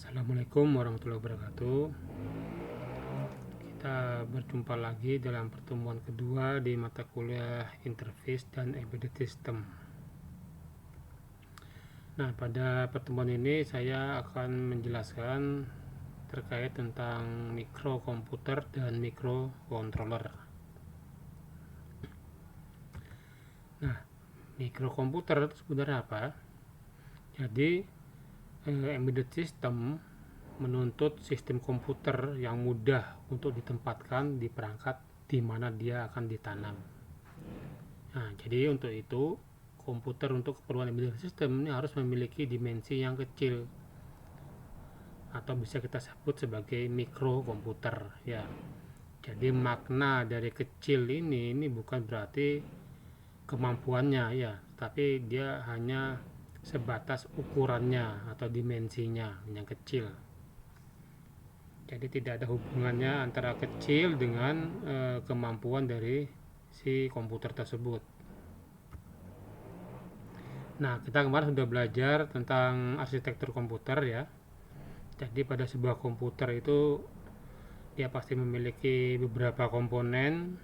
Assalamualaikum warahmatullahi wabarakatuh. Kita berjumpa lagi dalam pertemuan kedua di mata kuliah Interface dan Embedded System. Nah, pada pertemuan ini saya akan menjelaskan terkait tentang mikrokomputer dan mikrocontroller. Nah, mikrokomputer itu sebenarnya apa? Jadi, embedded system menuntut sistem komputer yang mudah untuk ditempatkan di perangkat di mana dia akan ditanam. Nah, jadi untuk itu komputer untuk keperluan embedded system ini harus memiliki dimensi yang kecil atau bisa kita sebut sebagai mikrokomputer ya. Jadi makna dari kecil ini bukan berarti kemampuannya ya, tapi dia hanya sebatas ukurannya atau dimensinya yang kecil. Jadi tidak ada hubungannya antara kecil dengan kemampuan dari si komputer tersebut. Nah, kita kemarin sudah belajar tentang arsitektur komputer ya. Jadi pada sebuah komputer itu dia pasti memiliki beberapa komponen: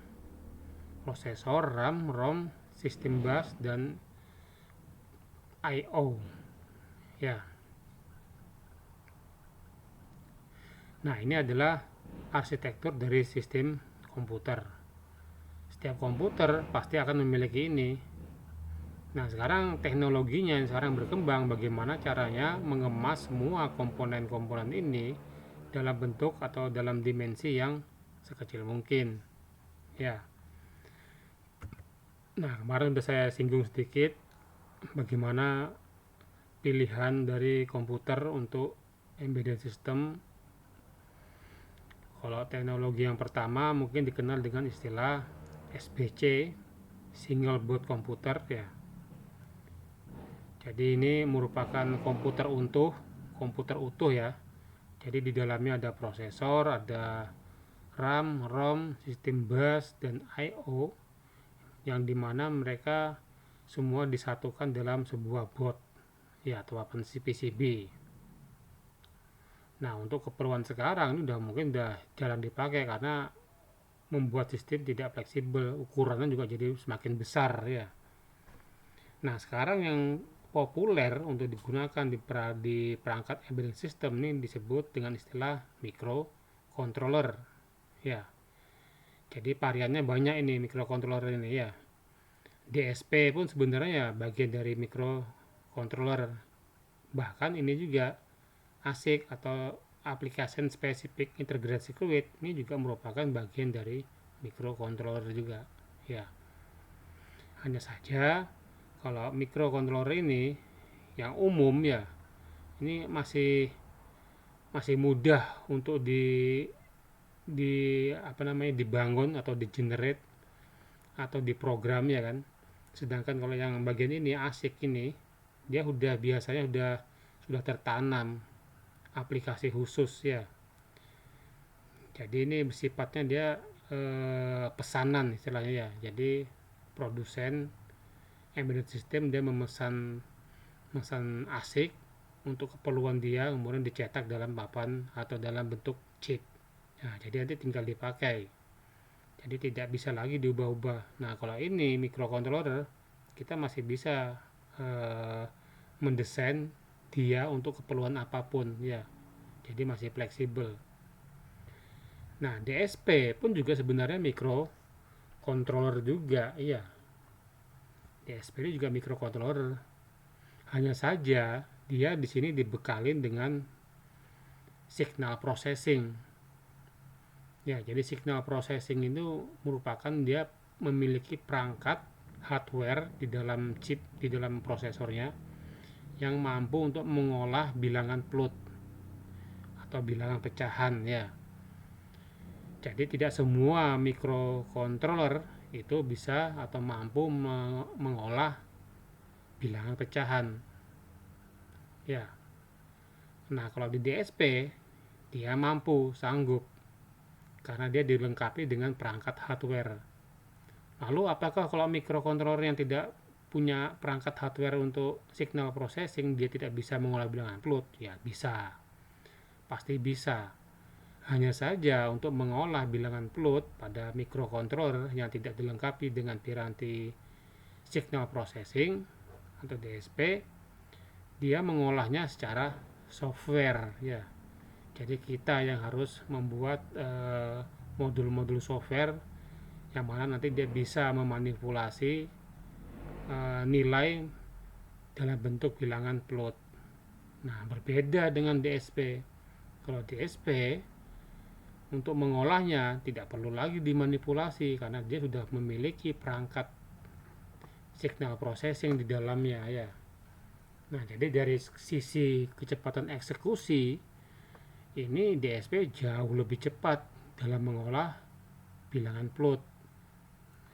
prosesor, RAM, ROM, sistem bus, dan I/O. Ya. Nah, ini adalah arsitektur dari sistem komputer. Setiap komputer pasti akan memiliki ini. Nah, sekarang teknologinya yang sekarang berkembang, bagaimana caranya mengemas semua komponen-komponen ini dalam bentuk atau dalam dimensi yang sekecil mungkin. Ya. Nah, kemarin sudah saya singgung sedikit bagaimana pilihan dari komputer untuk embedded system. Kalau teknologi yang pertama mungkin dikenal dengan istilah SBC, Single Board Computer ya. Jadi ini merupakan komputer utuh ya. Jadi di dalamnya ada prosesor, ada RAM, ROM, sistem bus, dan I/O yang dimana mereka semua disatukan dalam sebuah board ya, atau PCB. Nah, untuk keperluan sekarang ini udah jarang dipakai karena membuat sistem tidak fleksibel, ukurannya juga jadi semakin besar ya. Nah, sekarang yang populer untuk digunakan di perangkat embedded system ini disebut dengan istilah microcontroller ya. Jadi variannya banyak ini microcontroller ini ya. DSP pun sebenarnya ya bagian dari microcontroller. Bahkan ini juga ASIC atau Application Specific Integrated Circuit ini juga merupakan bagian dari microcontroller juga ya. Hanya saja kalau microcontroller ini yang umum ya, ini masih mudah untuk dibangun atau di generate atau diprogram ya kan. Sedangkan kalau yang bagian ini ASIC ini dia biasanya sudah tertanam aplikasi khusus ya. Jadi ini sifatnya dia pesanan istilahnya ya. Jadi produsen embedded system dia memesan ASIC untuk keperluan dia, kemudian dicetak dalam papan atau dalam bentuk chip. Nah, jadi nanti tinggal dipakai. Jadi tidak bisa lagi diubah-ubah. Nah, kalau ini microcontroller kita masih bisa mendesain dia untuk keperluan apapun ya. Jadi masih fleksibel. Nah, DSP pun juga sebenarnya microcontroller juga, iya. DSP ini juga microcontroller. Hanya saja dia di sini dibekalin dengan signal processing. Ya, jadi signal processing itu merupakan dia memiliki perangkat hardware di dalam chip, di dalam prosesornya yang mampu untuk mengolah bilangan float atau bilangan pecahan ya. Jadi tidak semua microcontroller itu bisa atau mampu mengolah bilangan pecahan ya. Nah, kalau di DSP dia sanggup karena dia dilengkapi dengan perangkat hardware. Lalu apakah kalau microcontroller yang tidak punya perangkat hardware untuk signal processing dia tidak bisa mengolah bilangan float? Ya bisa. pasti bisa. Hanya saja untuk mengolah bilangan float pada microcontroller yang tidak dilengkapi dengan piranti signal processing atau DSP, dia mengolahnya secara software ya. Jadi kita yang harus membuat modul-modul software yang mana nanti dia bisa memanipulasi nilai dalam bentuk bilangan float. Nah, berbeda dengan DSP. Kalau DSP untuk mengolahnya tidak perlu lagi dimanipulasi karena dia sudah memiliki perangkat signal processing di dalamnya ya. Nah, jadi dari sisi kecepatan eksekusi ini DSP jauh lebih cepat dalam mengolah bilangan float.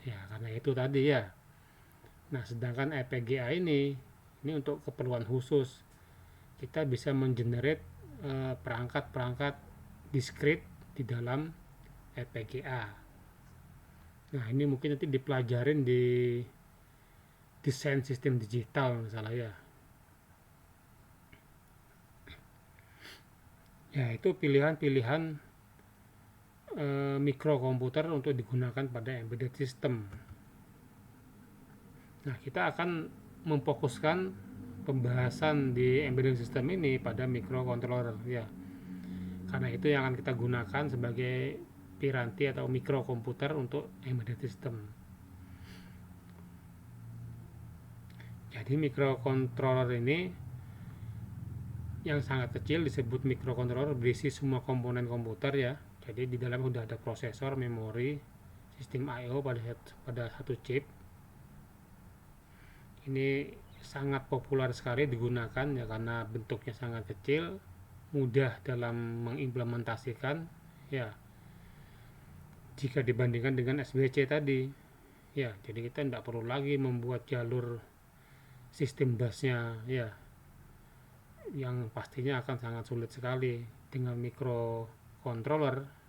Ya, karena itu tadi ya. Nah, sedangkan FPGA ini untuk keperluan khusus. Kita bisa mengenerate perangkat-perangkat diskrit di dalam FPGA. Nah, ini mungkin nanti dipelajarin di desain sistem digital misalnya ya. Ya, itu pilihan-pilihan mikrokomputer untuk digunakan pada embedded system. Nah, kita akan memfokuskan pembahasan di embedded system ini pada microcontroller ya. Karena itu yang akan kita gunakan sebagai piranti atau mikrokomputer untuk embedded system. Jadi microcontroller ini yang sangat kecil disebut microcontroller, berisi semua komponen komputer ya. Jadi di dalam sudah ada prosesor, memori, sistem I/O pada satu chip. Ini sangat populer sekali digunakan ya karena bentuknya sangat kecil, mudah dalam mengimplementasikan ya. Jika dibandingkan dengan SBC tadi ya, jadi kita tidak perlu lagi membuat jalur sistem busnya ya, yang pastinya akan sangat sulit sekali. Dengan microcontroller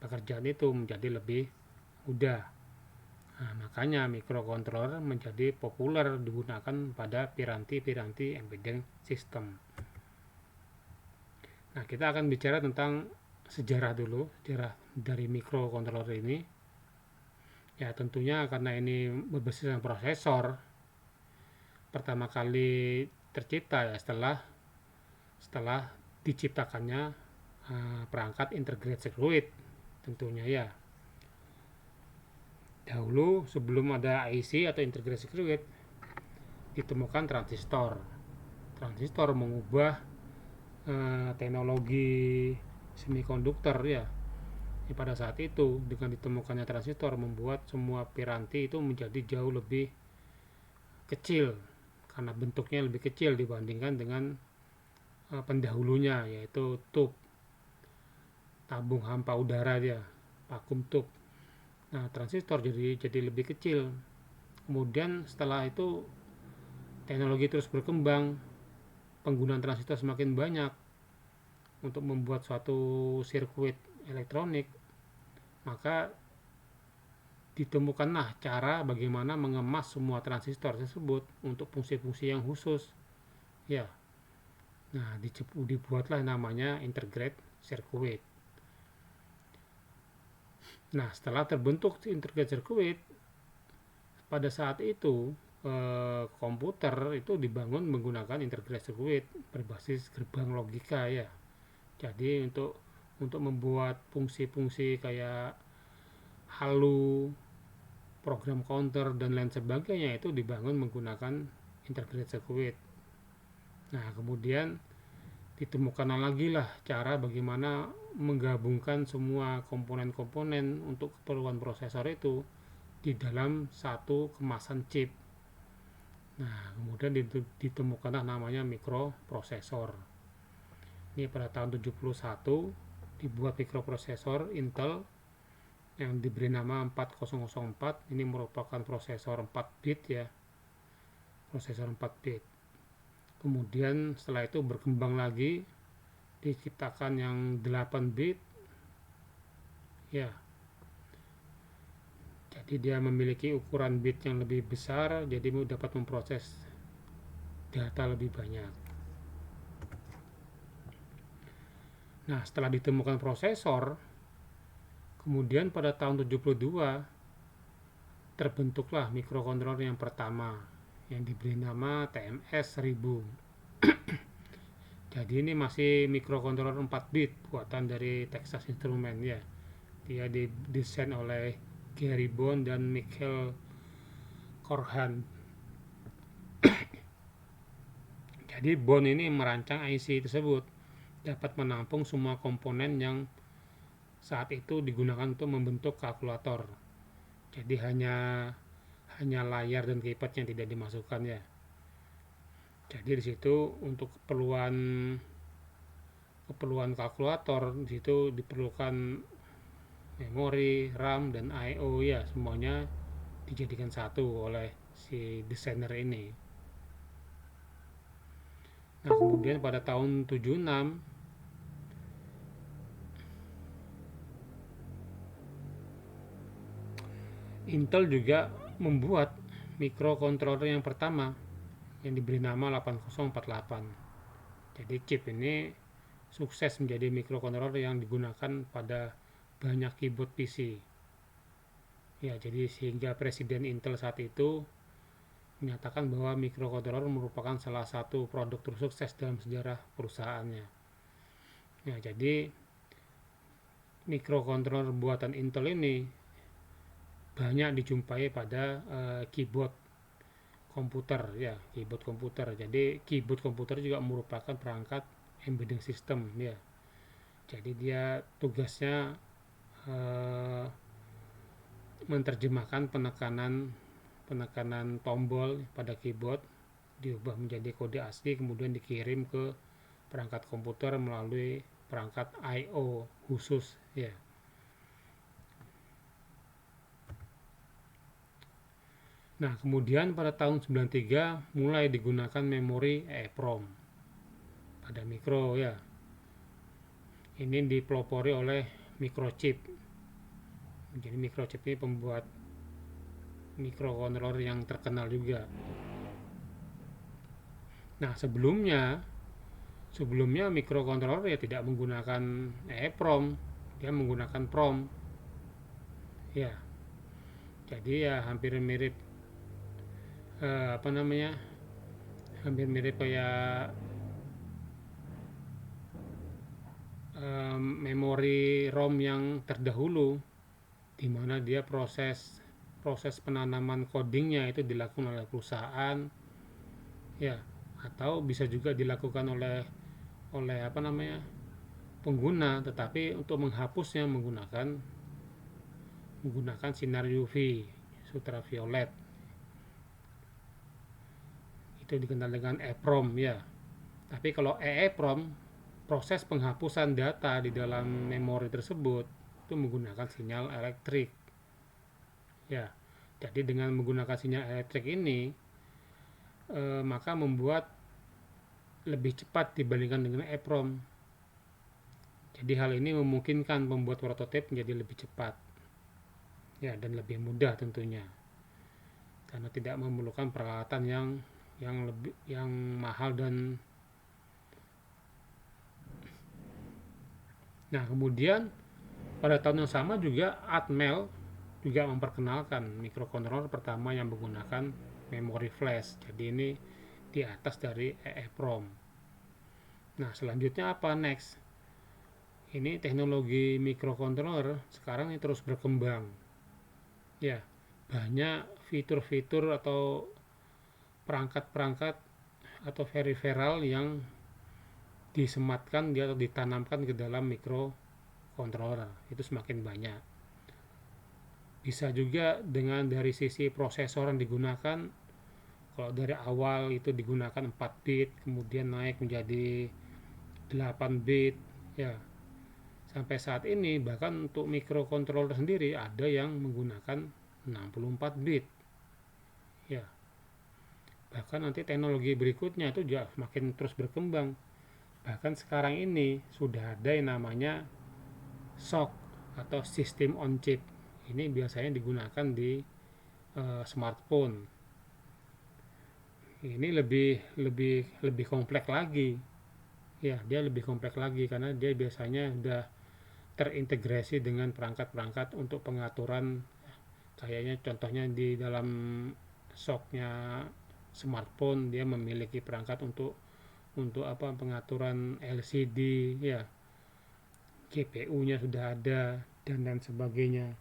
pekerjaan itu menjadi lebih mudah. Nah, makanya microcontroller menjadi populer digunakan pada piranti-piranti embedded system. Nah, kita akan bicara tentang sejarah dulu, sejarah dari microcontroller ini. Ya, tentunya karena ini berbasiskan prosesor, pertama kali tercipta ya setelah diciptakannya perangkat integrated circuit tentunya ya. Dahulu sebelum ada IC atau integrated circuit ditemukan transistor. Transistor mengubah teknologi semikonduktor ya. Pada saat itu dengan ditemukannya transistor membuat semua piranti itu menjadi jauh lebih kecil karena bentuknya lebih kecil dibandingkan dengan pendahulunya, yaitu tube tabung hampa udara dia, vakum tube. Nah, transistor jadi lebih kecil. Kemudian setelah itu teknologi terus berkembang, penggunaan transistor semakin banyak untuk membuat suatu sirkuit elektronik. Maka ditemukanlah cara bagaimana mengemas semua transistor tersebut untuk fungsi-fungsi yang khusus ya. Nah, dibuatlah namanya integrated circuit. Nah, setelah terbentuk integrated circuit, pada saat itu komputer itu dibangun menggunakan integrated circuit berbasis gerbang logika ya. Jadi untuk membuat fungsi-fungsi kayak halu, program counter dan lain sebagainya itu dibangun menggunakan integrated circuit. Nah, kemudian ditemukan lagi lah cara bagaimana menggabungkan semua komponen-komponen untuk keperluan prosesor itu di dalam satu kemasan chip. Nah, kemudian ditemukanlah namanya mikroprosesor. Ini pada tahun 71 dibuat mikroprosesor Intel yang diberi nama 4004. Ini merupakan prosesor 4 bit ya. Prosesor 4 bit. Kemudian setelah itu berkembang lagi diciptakan yang 8 bit ya. Jadi dia memiliki ukuran bit yang lebih besar, jadi dapat memproses data lebih banyak. Nah, setelah ditemukan prosesor, kemudian pada tahun 72 terbentuklah mikrokontroler yang pertama yang diberi nama TMS 1000. Jadi ini masih mikrokontroler 4 bit buatan dari Texas Instruments ya. Dia didesain oleh Gary Bond dan Michael Corhan. Jadi Bond ini merancang IC tersebut dapat menampung semua komponen yang saat itu digunakan untuk membentuk kalkulator. Jadi hanya layar dan keypad yang tidak dimasukkan ya. Jadi di situ untuk keperluan kalkulator di situ diperlukan memori, RAM dan I/O ya, semuanya dijadikan satu oleh si desainer ini. Nah, kemudian pada tahun 76 Intel juga membuat mikrokontroler yang pertama yang diberi nama 8048. Jadi chip ini sukses menjadi mikrokontroler yang digunakan pada banyak keyboard PC. Ya, jadi sehingga Presiden Intel saat itu menyatakan bahwa mikrokontroler merupakan salah satu produk tersukses dalam sejarah perusahaannya. Ya, jadi mikrokontroler buatan Intel ini banyak dijumpai pada keyboard komputer ya, keyboard komputer. Jadi keyboard komputer juga merupakan perangkat embedding system ya. Jadi dia tugasnya eh, menerjemahkan penekanan tombol pada keyboard diubah menjadi kode asli kemudian dikirim ke perangkat komputer melalui perangkat I/O khusus ya. Nah, kemudian pada tahun 93 mulai digunakan memori EEPROM pada mikro ya. Ini dipelopori oleh microchip. Jadi microchip ini pembuat mikrokontroler yang terkenal juga. Nah, sebelumnya mikrokontroler ya tidak menggunakan EEPROM, dia menggunakan PROM. Ya, jadi ya hampir mirip apa namanya? Hampir mirip kayak memori ROM yang terdahulu di mana dia proses penanaman codingnya itu dilakukan oleh perusahaan ya, atau bisa juga dilakukan oleh apa namanya pengguna, tetapi untuk menghapusnya menggunakan sinar UV ultraviolet, itu dikenal dengan EEPROM ya. Tapi kalau EEPROM, proses penghapusan data di dalam memori tersebut itu menggunakan sinyal elektrik ya. Jadi dengan menggunakan sinyal elektrik ini maka membuat lebih cepat dibandingkan dengan EEPROM. Jadi hal ini memungkinkan membuat prototipe menjadi lebih cepat ya, dan lebih mudah tentunya karena tidak memerlukan peralatan yang mahal dan nah, kemudian pada tahun yang sama juga Atmel juga memperkenalkan mikrokontroler pertama yang menggunakan memori flash. Jadi ini di atas dari EEPROM. Nah, selanjutnya apa next? Ini teknologi mikrokontroler sekarang ini terus berkembang. Ya, banyak fitur-fitur atau perangkat-perangkat atau peripheral yang disematkan atau ditanamkan ke dalam mikrokontroler. Itu semakin banyak. Bisa juga dengan dari sisi prosesor yang digunakan. Kalau dari awal itu digunakan 4 bit, kemudian naik menjadi 8 bit ya. Sampai saat ini bahkan untuk mikrokontroler sendiri ada yang menggunakan 64 bit ya. Bahkan nanti teknologi berikutnya itu juga semakin terus berkembang. Bahkan sekarang ini sudah ada yang namanya SoC atau System on Chip. Ini biasanya digunakan di smartphone. Ini lebih kompleks lagi. Ya, dia lebih kompleks lagi karena dia biasanya udah terintegrasi dengan perangkat-perangkat untuk pengaturan, kayaknya contohnya di dalam shocknya smartphone dia memiliki perangkat untuk apa, pengaturan LCD, ya, GPU-nya sudah ada, dan sebagainya.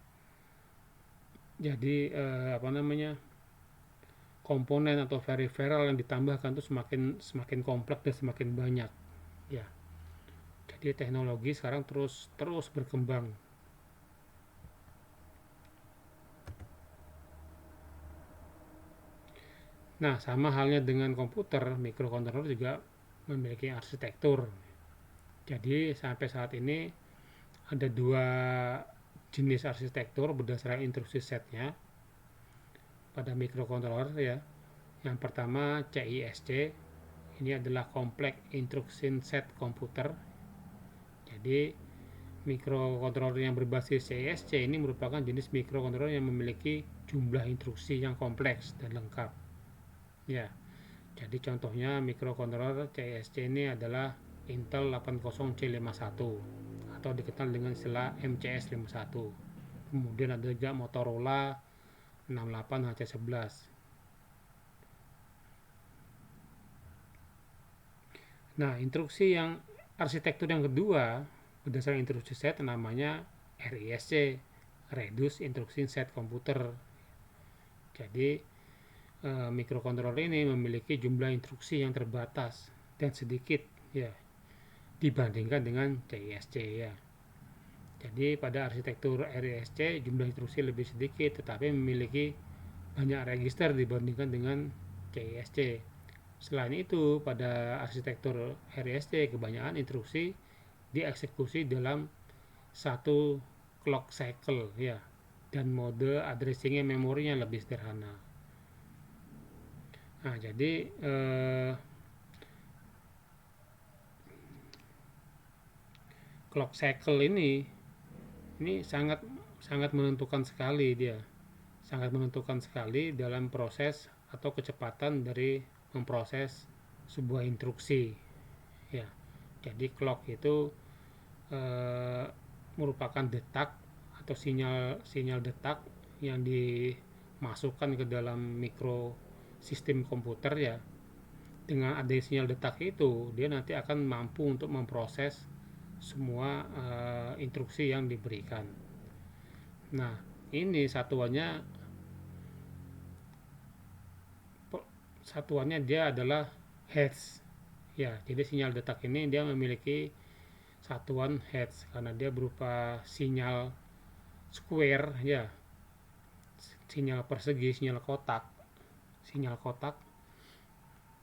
Jadi apa namanya, komponen atau peripheral yang ditambahkan itu semakin semakin kompleks dan semakin banyak, ya. Jadi teknologi sekarang terus terus berkembang. Nah, sama halnya dengan komputer, microcontroller juga memiliki arsitektur. Jadi sampai saat ini ada dua jenis arsitektur berdasarkan instruksi setnya pada microcontroller, ya. Yang pertama CISC, ini adalah Complex Instruction Set Computer. Jadi microcontroller yang berbasis CISC ini merupakan jenis microcontroller yang memiliki jumlah instruksi yang kompleks dan lengkap. Ya, jadi contohnya microcontroller CISC ini adalah Intel 80C51 atau dikenal dengan istilah MCS51. Kemudian ada juga Motorola 68HC11. Nah, instruksi yang arsitektur yang kedua berdasarkan instruksi set namanya RISC, Reduce Instruction Set Computer. Jadi microcontroller ini memiliki jumlah instruksi yang terbatas dan sedikit, ya, dibandingkan dengan CISC, ya. Jadi pada arsitektur RISC jumlah instruksi lebih sedikit tetapi memiliki banyak register dibandingkan dengan CISC. Selain itu, pada arsitektur RISC kebanyakan instruksi dieksekusi dalam satu clock cycle, ya, dan mode addressingnya, memorinya lebih sederhana. Nah, jadi clock cycle ini sangat sangat menentukan sekali, dia sangat menentukan sekali dalam proses atau kecepatan dari memproses sebuah instruksi, ya. Jadi clock itu eh, merupakan detak atau sinyal detak yang dimasukkan ke dalam mikro sistem komputer, ya. Dengan adanya sinyal detak itu dia nanti akan mampu untuk memproses semua instruksi yang diberikan. Nah, ini satuannya dia adalah hertz, ya. Jadi sinyal detak ini dia memiliki satuan hertz karena dia berupa sinyal square, ya, sinyal persegi, sinyal kotak.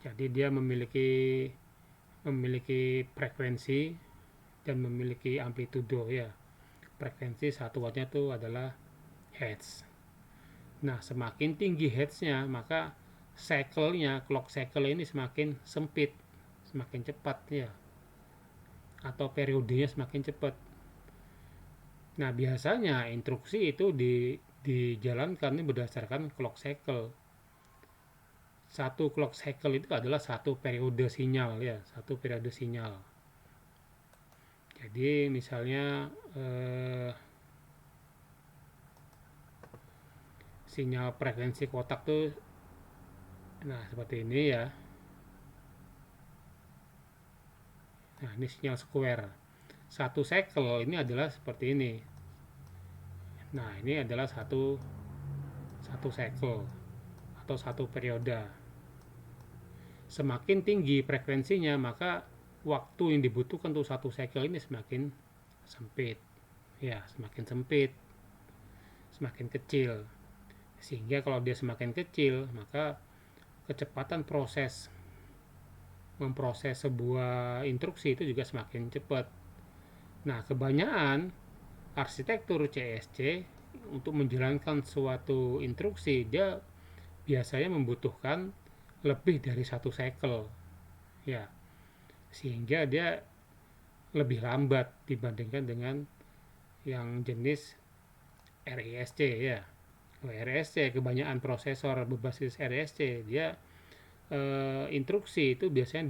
Jadi dia memiliki frekuensi dan memiliki amplitudo, ya. Frekuensi satuannya itu adalah hertz. Nah, semakin tinggi hertznya maka clock cycle ini semakin sempit, semakin cepat, ya, atau periodenya semakin cepat. Nah, biasanya instruksi itu dijalankan berdasarkan clock cycle. Satu clock cycle itu adalah satu periode sinyal, ya, satu periode sinyal. Jadi misalnya sinyal frekuensi kotak tuh, nah, seperti ini, ya. Nah, ini sinyal square. Satu cycle ini adalah seperti ini. Nah, ini adalah satu satu cycle atau satu periode. Semakin tinggi frekuensinya maka waktu yang dibutuhkan untuk satu cycle ini semakin sempit, ya, semakin sempit, semakin kecil. Sehingga kalau dia semakin kecil maka kecepatan memproses sebuah instruksi itu juga semakin cepat. Nah, kebanyakan arsitektur CSC untuk menjalankan suatu instruksi dia biasanya membutuhkan lebih dari satu cycle, ya, sehingga dia lebih lambat dibandingkan dengan yang jenis RISC, ya. RISC kebanyakan prosesor berbasis RISC dia instruksi itu biasanya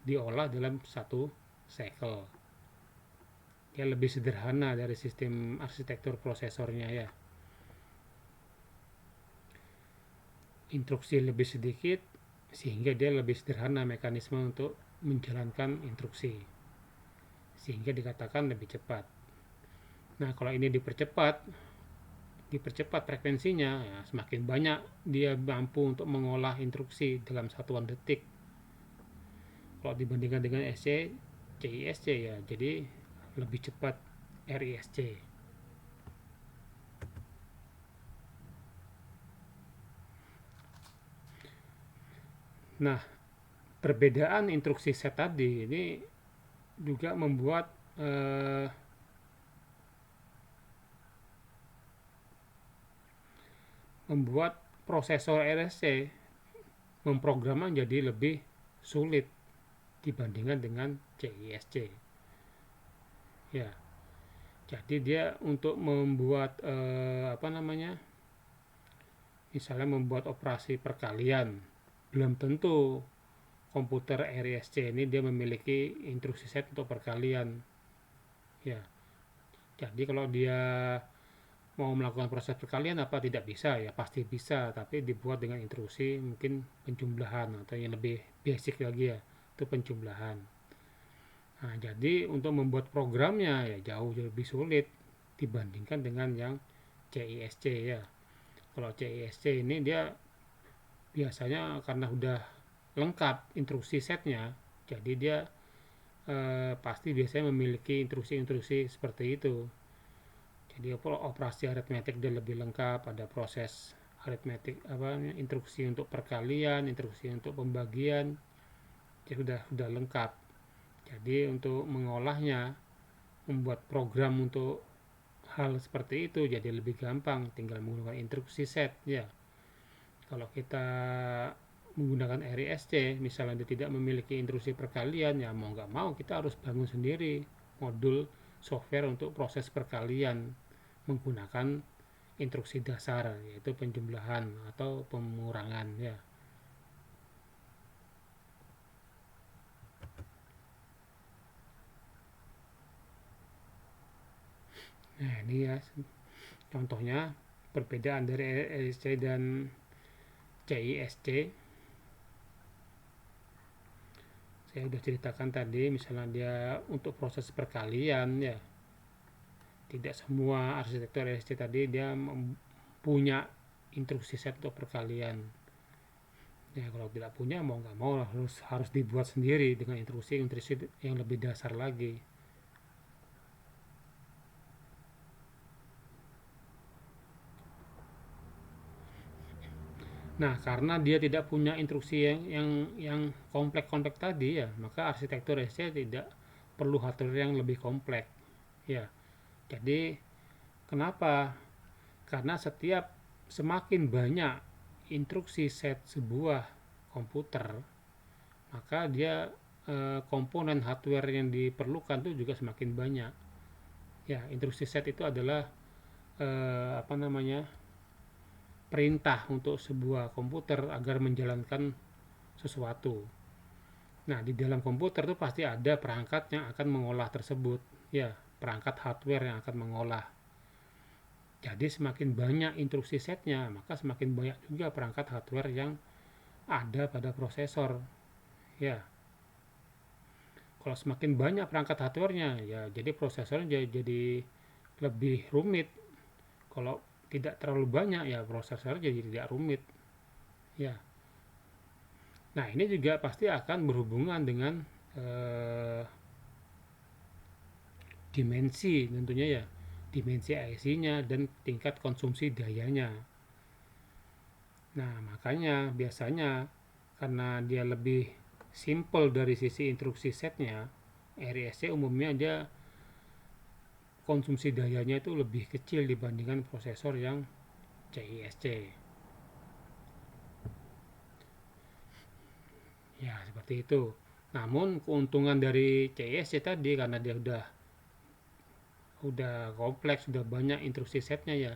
diolah dalam satu cycle. Dia lebih sederhana dari sistem arsitektur prosesornya ya. Instruksi lebih sedikit sehingga dia lebih sederhana mekanisme untuk menjalankan instruksi, sehingga dikatakan lebih cepat. Nah, kalau ini dipercepat frekuensinya, ya, semakin banyak dia mampu untuk mengolah instruksi dalam satuan detik. Kalau dibandingkan dengan CISC ya, jadi lebih cepat RISC. Nah, perbedaan instruksi set tadi ini juga membuat prosesor RSC memprogramnya jadi lebih sulit dibandingkan dengan CISC. Ya, jadi dia untuk membuat misalnya membuat operasi perkalian, belum tentu komputer RISC ini dia memiliki instruksi set untuk perkalian. Ya, jadi kalau dia mau melakukan proses perkalian apa tidak bisa, ya pasti bisa, tapi dibuat dengan instruksi mungkin penjumlahan atau yang lebih basic lagi ya, itu penjumlahan. Nah, jadi untuk membuat programnya ya jauh lebih sulit dibandingkan dengan yang CISC ya. Kalau CISC ini dia biasanya karena udah lengkap instruksi setnya, jadi dia pasti biasanya memiliki instruksi-instruksi seperti itu. Jadi operasi aritmetik dia lebih lengkap, ada proses aritmetik instruksi untuk perkalian, instruksi untuk pembagian, dia sudah lengkap. Jadi untuk mengolahnya, membuat program untuk hal seperti itu jadi lebih gampang, tinggal menggunakan instruksi set ya. Kalau kita menggunakan RISC, misalnya dia tidak memiliki instruksi perkalian, ya mau nggak mau kita harus bangun sendiri modul software untuk proses perkalian menggunakan instruksi dasar, yaitu penjumlahan atau pengurangan ya. Nah, ini ya contohnya perbedaan dari RISC dan CISC. Saya sudah ceritakan tadi, misalnya dia untuk proses perkalian ya, tidak semua arsitektur RISC tadi dia punya instruksi set untuk perkalian. Ya kalau tidak punya mau nggak mau harus dibuat sendiri dengan instruksi yang lebih dasar lagi. Nah, karena dia tidak punya instruksi yang kompleks-kompleks tadi ya, maka arsitektur RISC tidak perlu hardware yang lebih kompleks. Ya, jadi kenapa? Karena semakin banyak instruksi set sebuah komputer, maka dia komponen hardware yang diperlukan itu juga semakin banyak. Ya, instruksi set itu adalah perintah untuk sebuah komputer agar menjalankan sesuatu. Nah, di dalam komputer itu pasti ada perangkat yang akan mengolah tersebut. Ya, perangkat hardware yang akan mengolah. Jadi semakin banyak instruksi setnya, maka semakin banyak juga perangkat hardware yang ada pada prosesor. Ya, kalau semakin banyak perangkat hardware-nya, ya jadi prosesornya jadi lebih rumit. Kalau tidak terlalu banyak, ya prosesor jadi tidak rumit. Ya, nah ini juga pasti akan berhubungan dengan dimensi tentunya ya, dimensi IC-nya dan tingkat konsumsi dayanya. Nah, makanya biasanya karena dia lebih simple dari sisi instruksi setnya, RISC umumnya dia konsumsi dayanya itu lebih kecil dibandingkan prosesor yang CISC. Ya, seperti itu. Namun keuntungan dari CISC tadi karena dia udah kompleks, sudah banyak instruksi setnya ya,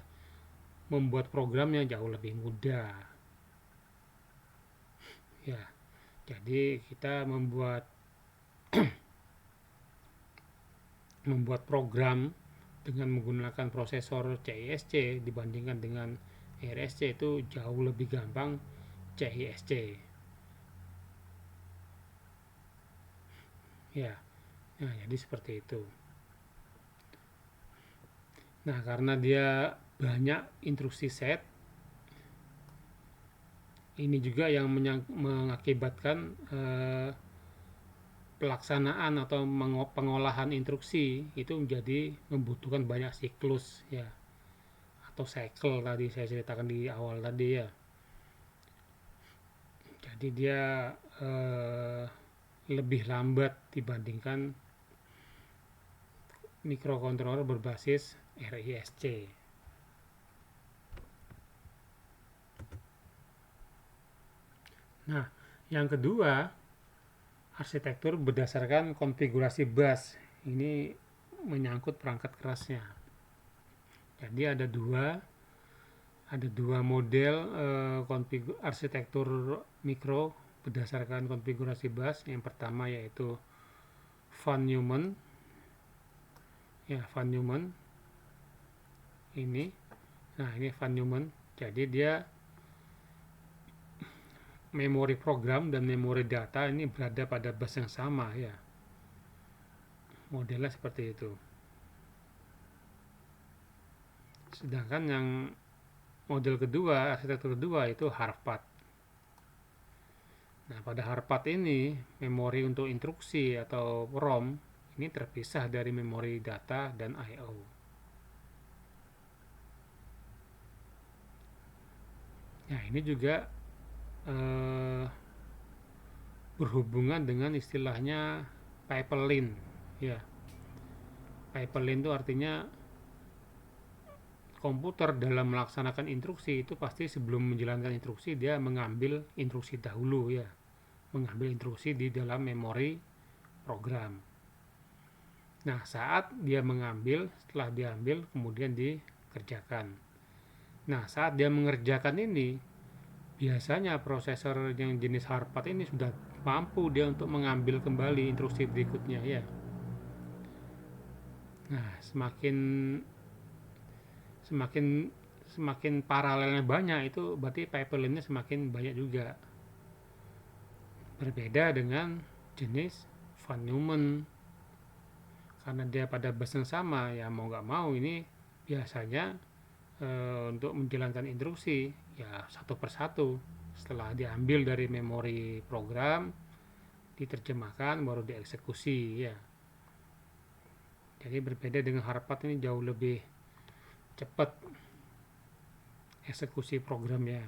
membuat programnya jauh lebih mudah. Ya, jadi kita membuat membuat program dengan menggunakan prosesor CISC dibandingkan dengan RSC itu jauh lebih gampang CISC. Ya, nah jadi seperti itu. Nah, karena dia banyak instruksi set, ini juga yang mengakibatkan pelaksanaan atau pengolahan instruksi itu menjadi membutuhkan banyak siklus ya, atau cycle tadi saya ceritakan di awal tadi ya. Jadi dia eh, lebih lambat dibandingkan mikrokontroler berbasis RISC. Nah, yang kedua, arsitektur berdasarkan konfigurasi bus. Ini menyangkut perangkat kerasnya. Jadi ada dua model arsitektur mikro berdasarkan konfigurasi bus. Yang pertama yaitu von Neumann. Ya, von Neumann. Ini. Nah, ini von Neumann. Jadi dia memori program dan memori data ini berada pada bus yang sama ya. Modelnya seperti itu. Sedangkan yang model kedua, arsitektur kedua itu Harpad. Nah, pada Harpad ini memori untuk instruksi atau ROM ini terpisah dari memori data dan I/O. Nah, ini juga berhubungan dengan istilahnya pipeline ya. Pipeline itu artinya komputer dalam melaksanakan instruksi itu pasti sebelum menjalankan instruksi dia mengambil instruksi dahulu ya, mengambil instruksi di dalam memori program. Nah, saat dia mengambil, setelah diambil kemudian dikerjakan. Nah, saat dia mengerjakan ini biasanya prosesor yang jenis Harpad ini sudah mampu dia untuk mengambil kembali instruksi berikutnya ya. Nah, semakin semakin semakin paralelnya banyak itu berarti pipeline-nya semakin banyak juga. Berbeda dengan jenis von Neumann karena dia pada bus yang sama ya, mau nggak mau ini biasanya untuk menjalankan instruksi ya satu persatu setelah diambil dari memori program diterjemahkan baru dieksekusi ya. Jadi berbeda dengan Harpad ini jauh lebih cepat eksekusi programnya.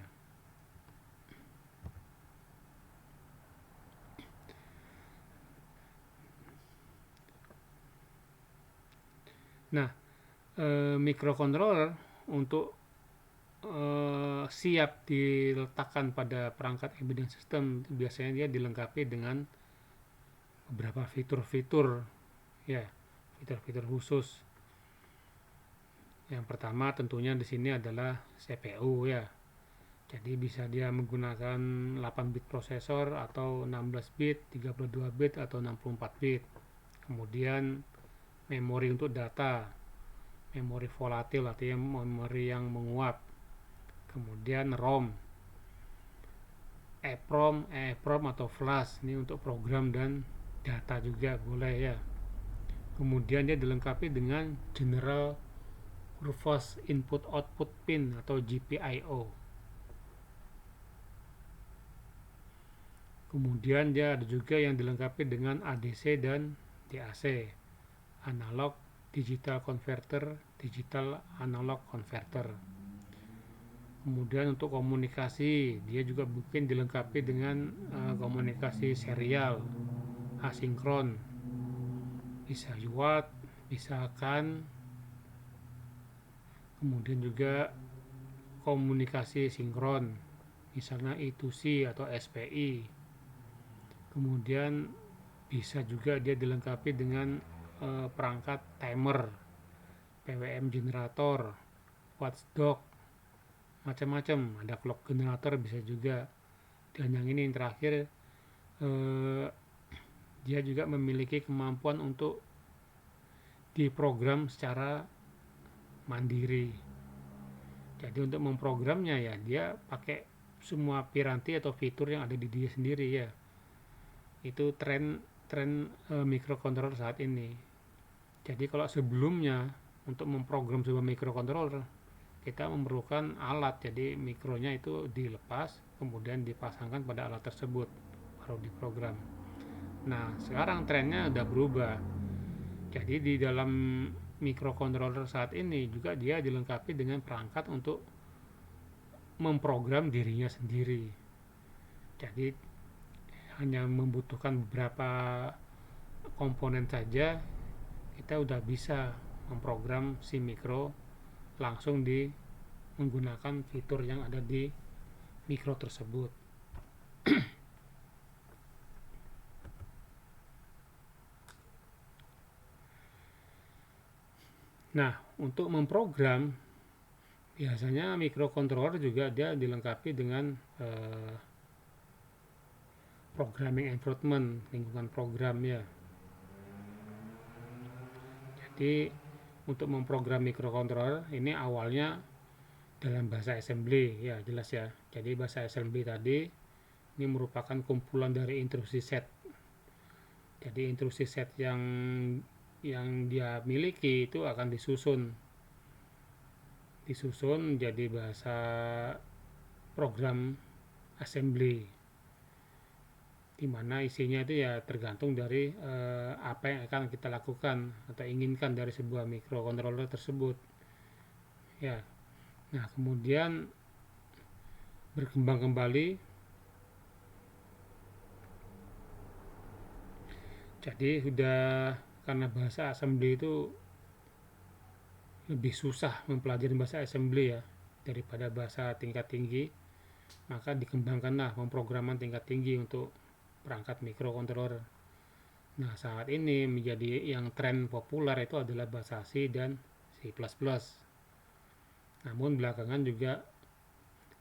Nah, microcontroller untuk siap diletakkan pada perangkat embedding system biasanya dia dilengkapi dengan beberapa fitur-fitur ya, fitur-fitur khusus. Yang pertama tentunya di sini adalah CPU ya. Jadi bisa dia menggunakan 8 bit prosesor atau 16 bit, 32 bit atau 64 bit. Kemudian memori untuk data, memori volatil artinya memori yang menguap. Kemudian ROM, EEPROM atau flash ini untuk program dan data juga boleh ya. Kemudian dia dilengkapi dengan General Purpose Input Output Pin atau GPIO. Kemudian dia ada juga yang dilengkapi dengan ADC dan DAC, Analog Digital Converter, Digital Analog Converter. Kemudian untuk komunikasi dia juga mungkin dilengkapi dengan komunikasi serial, asinkron, bisa UART, bisa CAN. Kemudian juga komunikasi sinkron, misalnya I2C atau SPI. Kemudian bisa juga dia dilengkapi dengan perangkat timer, PWM generator, watchdog, macam-macam. Ada clock generator bisa juga. Dan yang ini yang terakhir dia juga memiliki kemampuan untuk diprogram secara mandiri. Jadi untuk memprogramnya ya dia pakai semua piranti atau fitur yang ada di dia sendiri ya. Itu tren tren microcontroller saat ini. Jadi kalau sebelumnya untuk memprogram sebuah microcontroller kita memerlukan alat, jadi mikronya itu dilepas kemudian dipasangkan pada alat tersebut baru diprogram. Nah sekarang trennya udah berubah, jadi di dalam microcontroller saat ini juga dia dilengkapi dengan perangkat untuk memprogram dirinya sendiri. Jadi hanya membutuhkan beberapa komponen saja kita udah bisa memprogram si mikro langsung di menggunakan fitur yang ada di mikro tersebut. Nah, untuk memprogram biasanya microcontroller juga dia dilengkapi dengan programming environment, lingkungan program ya. Jadi untuk memprogram microcontroller ini awalnya dalam bahasa assembly ya, jelas ya. Jadi bahasa assembly tadi ini merupakan kumpulan dari instruksi set. Jadi instruksi set yang dia miliki itu akan disusun jadi bahasa program assembly, di mana isinya itu ya tergantung dari apa yang akan kita lakukan atau inginkan dari sebuah microcontroller tersebut ya. Nah kemudian berkembang kembali, jadi sudah, karena bahasa assembly itu lebih susah mempelajari bahasa assembly ya daripada bahasa tingkat tinggi, maka dikembangkanlah pemrograman tingkat tinggi untuk perangkat microcontroller. Nah saat ini menjadi yang tren populer itu adalah bahasa C dan C++. Namun belakangan juga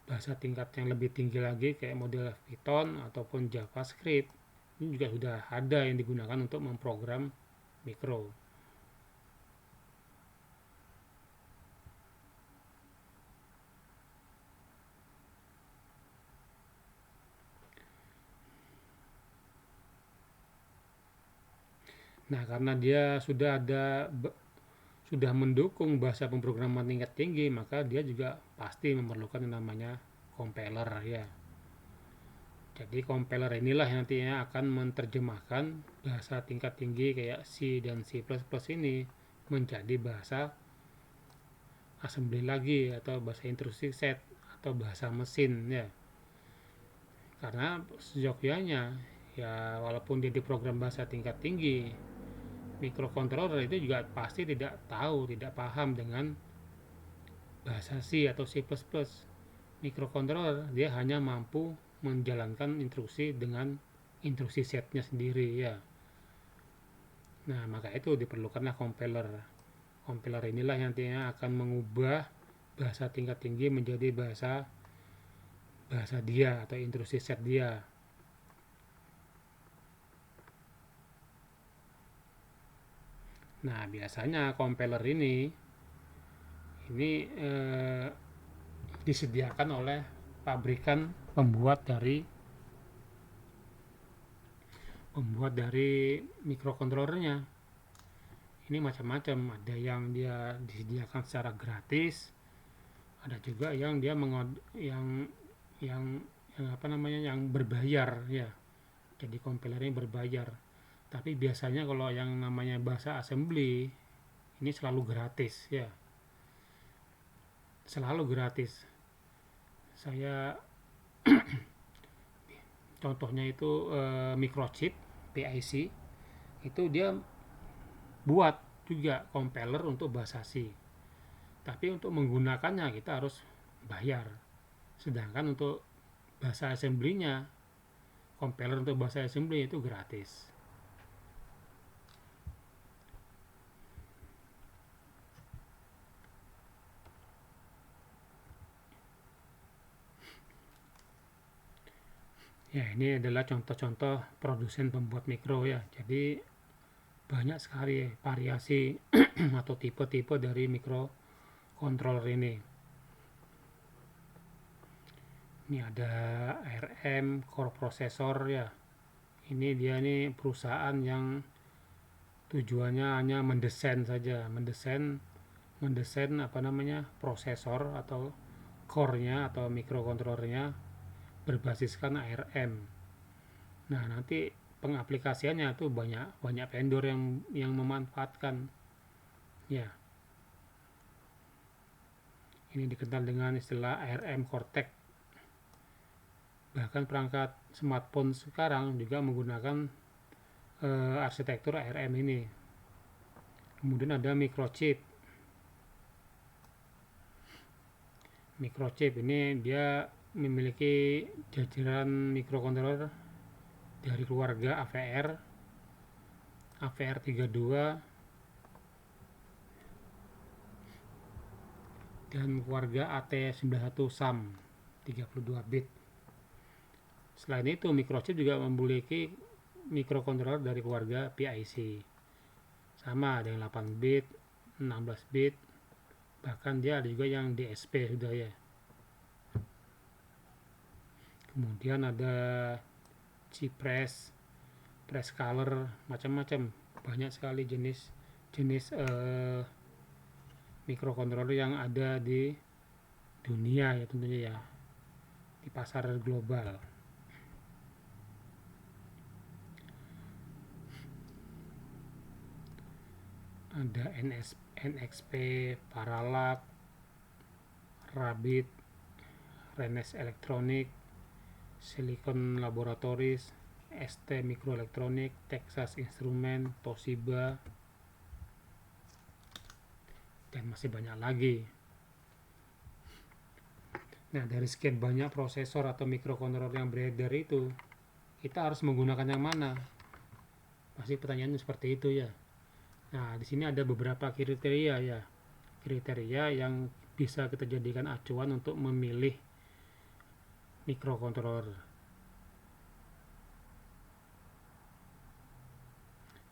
bahasa tingkat yang lebih tinggi lagi kayak model Python ataupun JavaScript ini juga sudah ada yang digunakan untuk memprogram mikro. Nah, karena dia sudah mendukung bahasa pemrograman tingkat tinggi, maka dia juga pasti memerlukan yang namanya compiler ya. Jadi compiler inilah yang nantinya akan menerjemahkan bahasa tingkat tinggi kayak C dan C++ ini menjadi bahasa assembly lagi atau bahasa instruksi set atau bahasa mesin ya. Karena seyogyanya ya walaupun dia diprogram bahasa tingkat tinggi, microcontroller itu juga pasti tidak tahu, tidak paham dengan bahasa C atau C++. Microcontroller dia hanya mampu menjalankan instruksi dengan instruksi setnya sendiri ya. Nah maka itu diperlukanlah compiler. Compiler inilah yang nantinya akan mengubah bahasa tingkat tinggi menjadi bahasa dia atau instruksi set dia. Nah biasanya compiler ini disediakan oleh pabrikan pembuat dari microcontrollernya. Ini macam-macam, ada yang dia disediakan secara gratis, ada juga yang dia yang berbayar ya. Jadi compilernya berbayar. Tapi biasanya kalau yang namanya bahasa assembly ini selalu gratis ya. Selalu gratis. Saya contohnya itu microchip PIC itu dia buat juga compiler untuk bahasa C, tapi untuk menggunakannya kita harus bayar. Sedangkan untuk bahasa assembly-nya, compiler untuk bahasa assembly itu gratis. Ya ini adalah contoh-contoh produsen pembuat mikro ya. Jadi banyak sekali variasi atau tipe-tipe dari microcontroller ini. Ini ada ARM Core Processor ya. Ini dia nih perusahaan yang tujuannya hanya mendesain saja, mendesain apa namanya prosesor atau core-nya atau microcontroller-nya berbasiskan ARM. Nah, nanti pengaplikasiannya tuh banyak banyak vendor yang memanfaatkan. Ya, ini dikenal dengan istilah ARM Cortex. Bahkan perangkat smartphone sekarang juga menggunakan arsitektur ARM ini. Kemudian ada microchip. Microchip ini dia memiliki jajaran microcontroller dari keluarga AVR, AVR32, dan keluarga AT91 SAM 32 bit. Selain itu, microchip juga memiliki microcontroller dari keluarga PIC. Sama ada yang 8 bit, 16 bit, bahkan dia ada juga yang DSP sudah ya. Kemudian ada G-Press, Press Color, macam-macam. Banyak sekali jenis microcontroller yang ada di dunia ya tentunya ya, di pasar global. Ada NXP, Parallak, Rabbit, Renes Electronic, Silicon Laboratories, ST Microelectronic, Texas Instruments, Toshiba, dan masih banyak lagi. Nah, dari sekian banyak prosesor atau microcontroller yang beredar itu, kita harus menggunakan yang mana? Pasti pertanyaannya seperti itu ya. Nah, di sini ada beberapa kriteria ya. Kriteria yang bisa kita jadikan acuan untuk memilih microcontroller.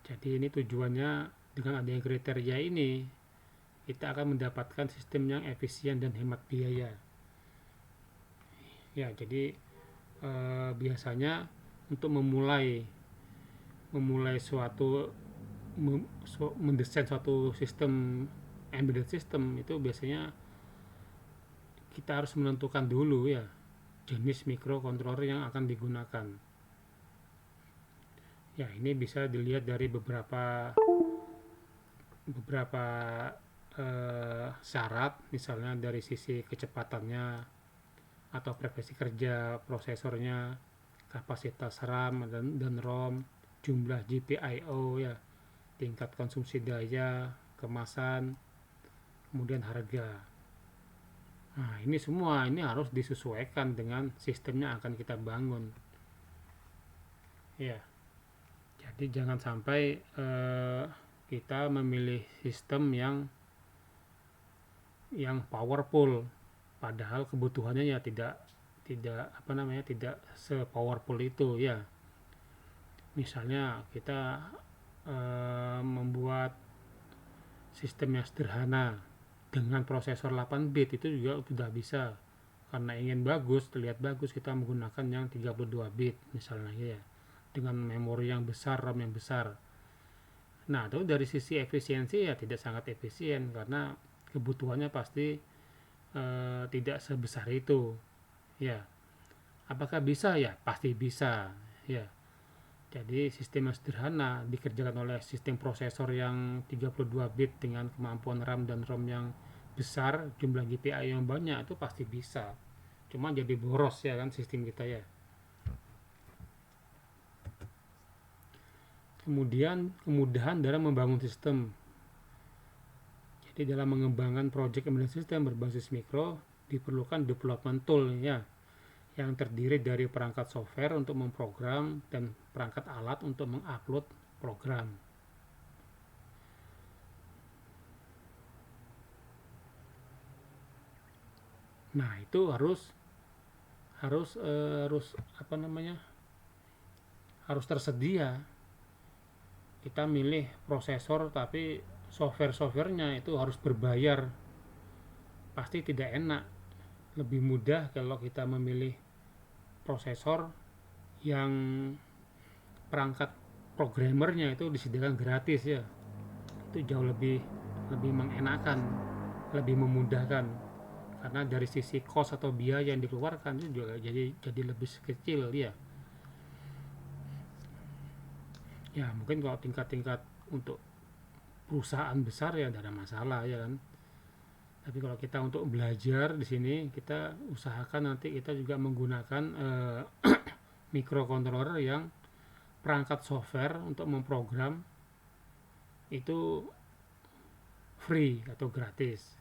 Jadi ini tujuannya dengan adanya kriteria ini kita akan mendapatkan sistem yang efisien dan hemat biaya. Ya, jadi biasanya untuk memulai mendesain suatu sistem embedded system itu biasanya kita harus menentukan dulu ya jenis microcontroller yang akan digunakan. Ya, ini bisa dilihat dari beberapa syarat, misalnya dari sisi kecepatannya atau frekuensi kerja prosesornya, kapasitas RAM dan ROM, jumlah GPIO ya, tingkat konsumsi daya, kemasan, kemudian harga. Nah, ini semua ini harus disesuaikan dengan sistem yang akan kita bangun. Ya, jadi jangan sampai kita memilih sistem yang powerful, padahal kebutuhannya ya tidak sepowerful itu ya. Misalnya kita membuat sistem yang sederhana dengan prosesor 8 bit itu juga sudah bisa, karena ingin bagus, terlihat bagus, kita menggunakan yang 32 bit misalnya ya, dengan memori yang besar, RAM yang besar. Nah, itu dari sisi efisiensi ya tidak sangat efisien, karena kebutuhannya pasti tidak sebesar itu ya. Apakah bisa? Ya pasti bisa ya. Jadi sistem yang sederhana dikerjakan oleh sistem prosesor yang 32 bit dengan kemampuan RAM dan ROM yang besar, jumlah GPI yang banyak, itu pasti bisa. Cuma jadi boros ya kan sistem kita ya. Kemudian kemudahan dalam membangun sistem. Jadi dalam mengembangkan project embedded system berbasis mikro diperlukan development tool ya, yang terdiri dari perangkat software untuk memprogram dan perangkat alat untuk mengupload program. Nah, itu harus harus tersedia. Kita milih prosesor tapi software-softwarenya itu harus berbayar, pasti tidak enak. Lebih mudah kalau kita memilih prosesor yang perangkat programmernya itu disediakan gratis ya. Itu jauh lebih lebih mengenakan, lebih memudahkan, karena dari sisi cost atau biaya yang dikeluarkan itu juga jadi lebih kecil ya. Ya mungkin kalau tingkat-tingkat untuk perusahaan besar ya tidak ada masalah ya kan. Tapi kalau kita untuk belajar di sini, kita usahakan nanti kita juga menggunakan microcontroller yang perangkat software untuk memprogram itu free atau gratis.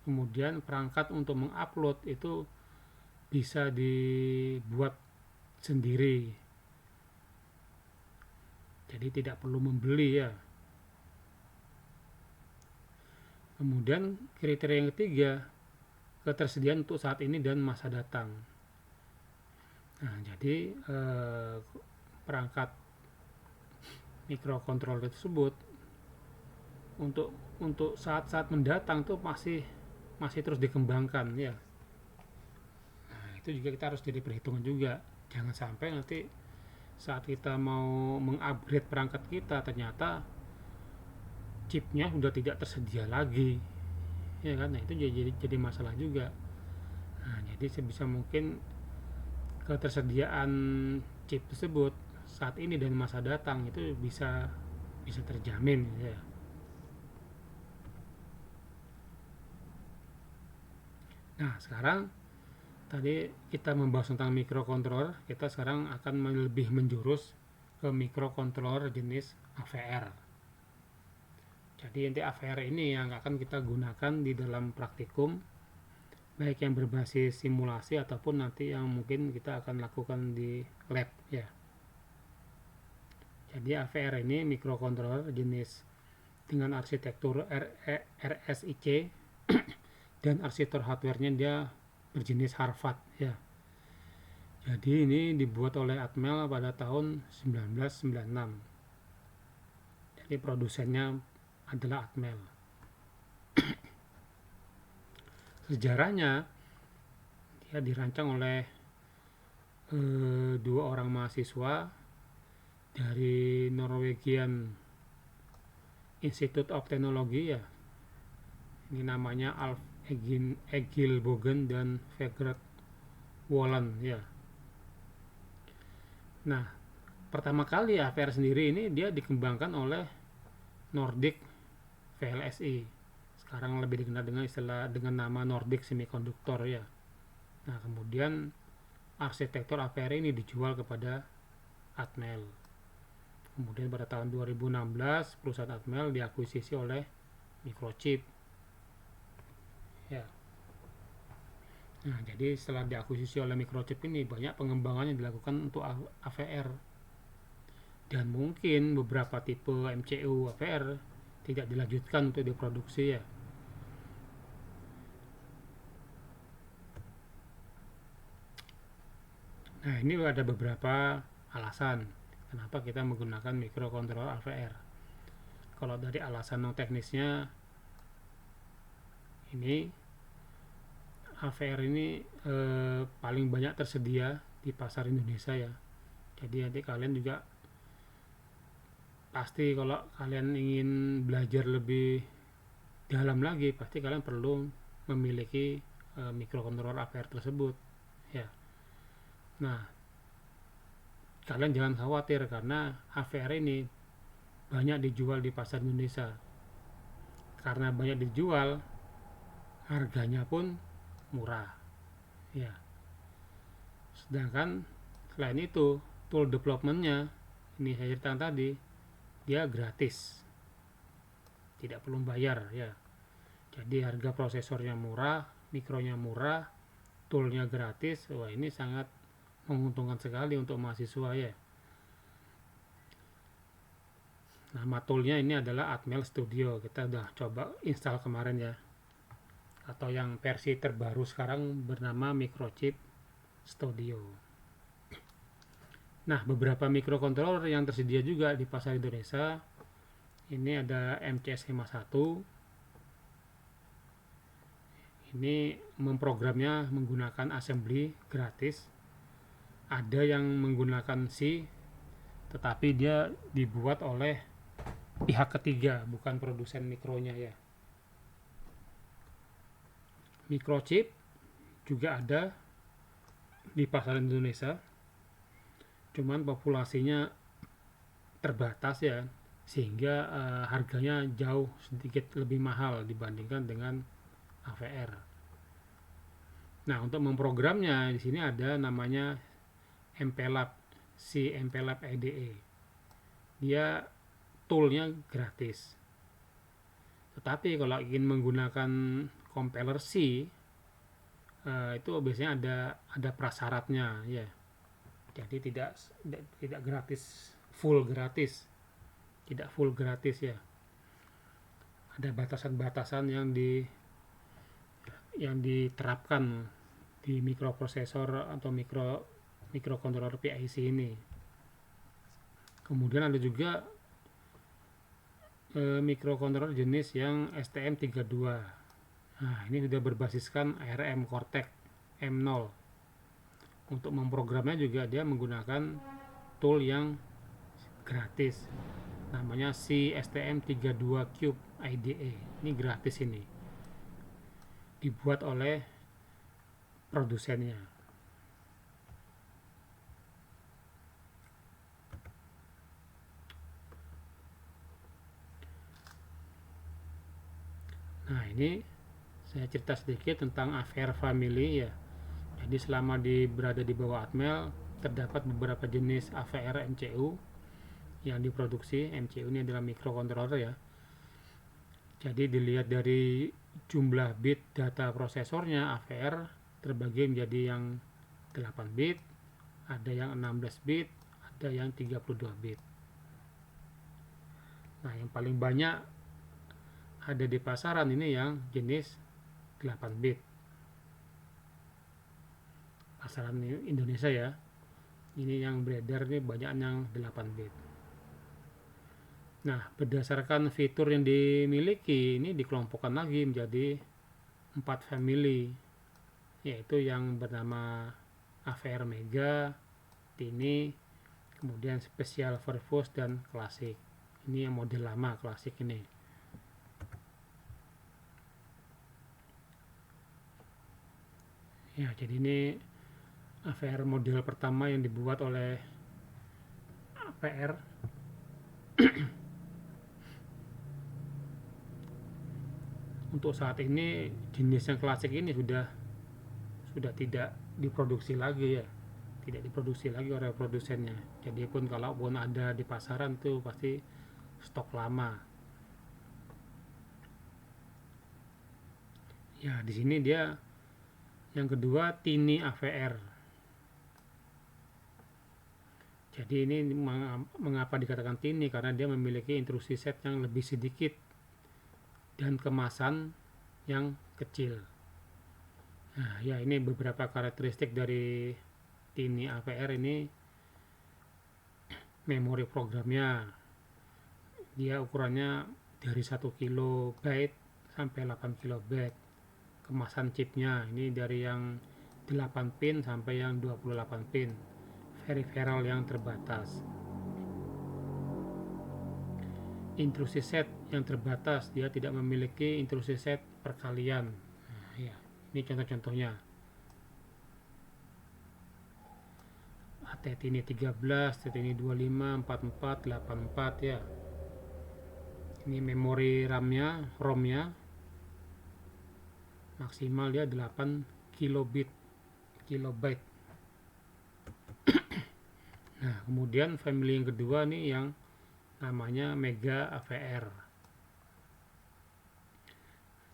Kemudian perangkat untuk mengupload itu bisa dibuat sendiri. Jadi tidak perlu membeli ya. Kemudian kriteria yang ketiga, ketersediaan untuk saat ini dan masa datang. Nah, jadi perangkat microcontroller tersebut untuk saat-saat mendatang tuh masih terus dikembangkan ya. Nah, itu juga kita harus jadi perhitungan juga. Jangan sampai nanti saat kita mau mengupgrade perangkat kita ternyata chipnya sudah tidak tersedia lagi. Ya kan? Nah, itu jadi masalah juga. Nah, jadi sebisa mungkin ketersediaan chip tersebut saat ini dan masa datang itu bisa bisa terjamin ya. Nah, sekarang tadi kita membahas tentang microcontroller, kita sekarang akan lebih menjurus ke microcontroller jenis AVR. Jadi nanti AVR ini yang akan kita gunakan di dalam praktikum, baik yang berbasis simulasi ataupun nanti yang mungkin kita akan lakukan di lab ya. Jadi AVR ini microcontroller jenis dengan arsitektur RSIC dan arsitektur hardware-nya dia berjenis Harvard ya. Jadi ini dibuat oleh Atmel pada tahun 1996. Jadi produsennya adalah Atmel. Sejarahnya dia dirancang oleh dua orang mahasiswa dari Norwegian Institute of Technology ya. Ini namanya Alf Egil Bogen dan Vegard Wollan ya. Nah, pertama kali AVR sendiri ini dia dikembangkan oleh Nordic VLSI. Sekarang lebih dikenal dengan nama Nordic Semiconductor ya. Nah, kemudian arsitektur AVR ini dijual kepada Atmel. Kemudian pada tahun 2016 perusahaan Atmel diakuisisi oleh Microchip. Ya. Nah, jadi setelah diakuisisi oleh Microchip ini banyak pengembangan yang dilakukan untuk AVR. Dan mungkin beberapa tipe MCU AVR tidak dilanjutkan untuk diproduksi ya. Nah, ini ada beberapa alasan kenapa kita menggunakan microcontroller AVR. Kalau dari alasan non teknisnya, ini AVR ini paling banyak tersedia di pasar Indonesia ya. Jadi nanti kalian juga pasti kalau kalian ingin belajar lebih dalam lagi, pasti kalian perlu memiliki microcontroller AVR tersebut ya. Nah, kalian jangan khawatir karena AVR ini banyak dijual di pasar Indonesia. Karena banyak dijual, harganya pun murah ya. Sedangkan selain itu tool developmentnya ini saya ceritakan tadi dia gratis, tidak perlu bayar ya. Jadi harga prosesornya murah, mikronya murah, toolnya gratis. Wah, ini sangat menguntungkan sekali untuk mahasiswa ya. Nama toolnya ini adalah Atmel Studio. Kita udah coba install kemarin ya. Atau yang versi terbaru sekarang bernama Microchip Studio. Nah, beberapa microcontroller yang tersedia juga di pasar Indonesia Ini ada MCS51. Ini memprogramnya menggunakan assembly gratis. Ada yang menggunakan C, tetapi dia dibuat oleh pihak ketiga, bukan produsen mikronya ya. Microchip juga ada di pasaran Indonesia, cuman populasinya terbatas ya, sehingga harganya jauh sedikit lebih mahal dibandingkan dengan AVR. Nah, untuk memprogramnya di sini ada namanya MPLAB, si MPLAB IDE. Dia toolnya gratis. Tetapi kalau ingin menggunakan compiler C, itu biasanya ada prasyaratnya ya. Jadi tidak gratis, tidak full gratis ya. Ada batasan-batasan yang diterapkan di mikroprosesor atau mikrokontroler PIC ini. Kemudian ada juga mikrokontroler jenis yang STM32. Nah, ini sudah berbasiskan ARM Cortex M0. Untuk memprogramnya juga dia menggunakan tool yang gratis. Namanya si STM32 Cube IDE. Ini gratis ini. Dibuat oleh produsennya. Nah, ini saya cerita sedikit tentang AVR family ya. Jadi selama berada di bawah Atmel, terdapat beberapa jenis AVR MCU yang diproduksi. MCU ini adalah microcontroller ya. Jadi dilihat dari jumlah bit data prosesornya, AVR terbagi menjadi yang 8 bit, ada yang 16 bit, ada yang 32 bit. Nah, yang paling banyak ada di pasaran ini yang jenis 8 bit. Pasaran Indonesia ya. Ini yang beredar nih banyak yang 8 bit. Nah, berdasarkan fitur yang dimiliki, ini dikelompokkan lagi menjadi 4 family, yaitu yang bernama AVR Mega, Tini, kemudian Special Purpose, dan Klasik. Ini yang model lama, Klasik ini. Ya, jadi ini AVR model pertama yang dibuat oleh AVR. Untuk saat ini jenis yang klasik ini sudah tidak diproduksi lagi ya, tidak diproduksi lagi oleh produsennya. Jadi pun kalaupun ada di pasaran itu pasti stok lama. Ya, di sini dia yang kedua Tini AVR. Jadi ini mengapa dikatakan Tini, karena dia memiliki intrusi set yang lebih sedikit dan kemasan yang kecil. Nah, ya ini beberapa karakteristik dari Tini AVR ini. Memori programnya, dia ukurannya dari 1 kilobyte sampai 8 kilobyte. Kemasan chipnya ini dari yang 8 pin sampai yang 28 pin. Peripheral yang terbatas. Intrusi set yang terbatas, dia tidak memiliki intrusi set perkalian. Nah, ya, ini contoh-contohnya. ATTini 13, ATTini 25, 44, 84 ya. Ini memori ROM-nya maksimal dia 8 kilobyte. Nah, kemudian family yang kedua nih yang namanya Mega AVR.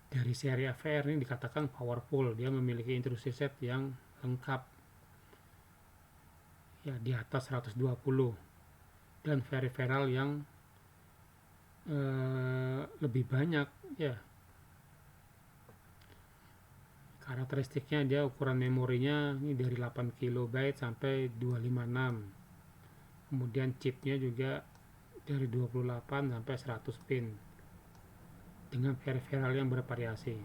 Dari seri AVR ini dikatakan powerful, dia memiliki intrusi set yang lengkap. Ya, di atas 120 dan peripheral yang lebih banyak ya. Karakteristiknya dia ukuran memorinya ini dari 8 kilobyte sampai 256. Kemudian chipnya juga dari 28 sampai 100 pin dengan variabel yang bervariasi.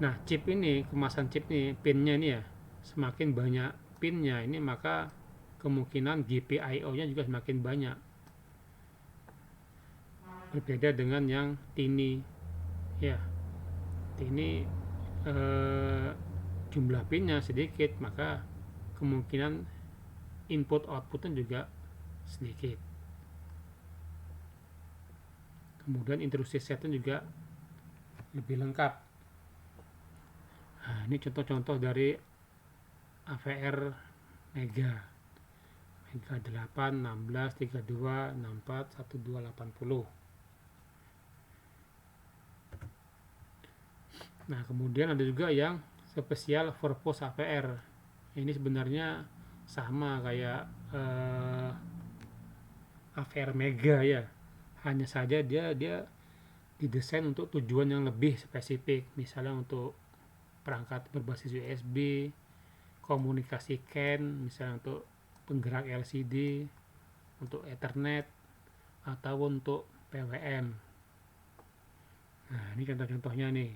Nah, chip ini, kemasan chip ini, pinnya ini ya, semakin banyak pinnya ini maka kemungkinan GPIO-nya juga semakin banyak. Berbeda dengan yang tini, ya, tini jumlah pinnya sedikit, maka kemungkinan input outputnya juga sedikit. Kemudian instruksi setnya juga lebih lengkap. Nah, ini contoh-contoh dari AVR Mega 8, 16, 32, 64, 1280. Nah, kemudian ada juga yang spesial purpose AVR. Ini sebenarnya sama kayak AVR Mega ya. Hanya saja dia didesain untuk tujuan yang lebih spesifik, misalnya untuk perangkat berbasis USB, komunikasi CAN, misalnya untuk penggerak LCD, untuk Ethernet, atau untuk PWM. Nah, ini contoh-contohnya nih.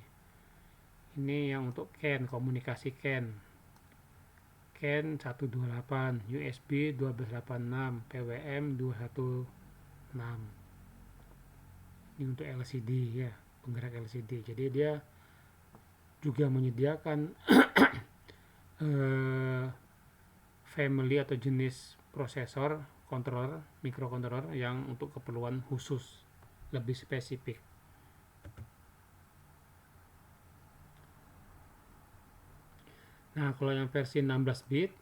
Ini yang untuk CAN, komunikasi CAN. CAN 128, USB 1286, PWM 216. Ini untuk LCD ya, penggerak LCD. Jadi dia juga menyediakan family atau jenis prosesor, controller, microcontroller yang untuk keperluan khusus, lebih spesifik. Nah, kalau yang versi 16 bit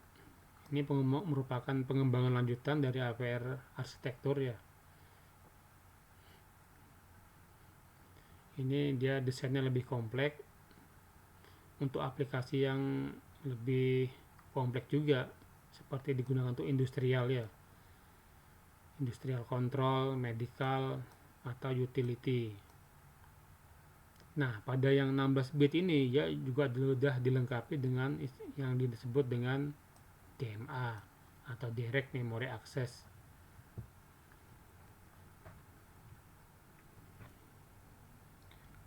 ini merupakan pengembangan lanjutan dari AVR arsitektur ya. Ini dia desainnya lebih kompleks untuk aplikasi yang lebih kompleks juga, seperti digunakan untuk industrial ya, industrial control, medical, atau utility. Nah, pada yang 16 bit ini ya juga sudah dilengkapi dengan yang disebut dengan DMA atau Direct Memory Access.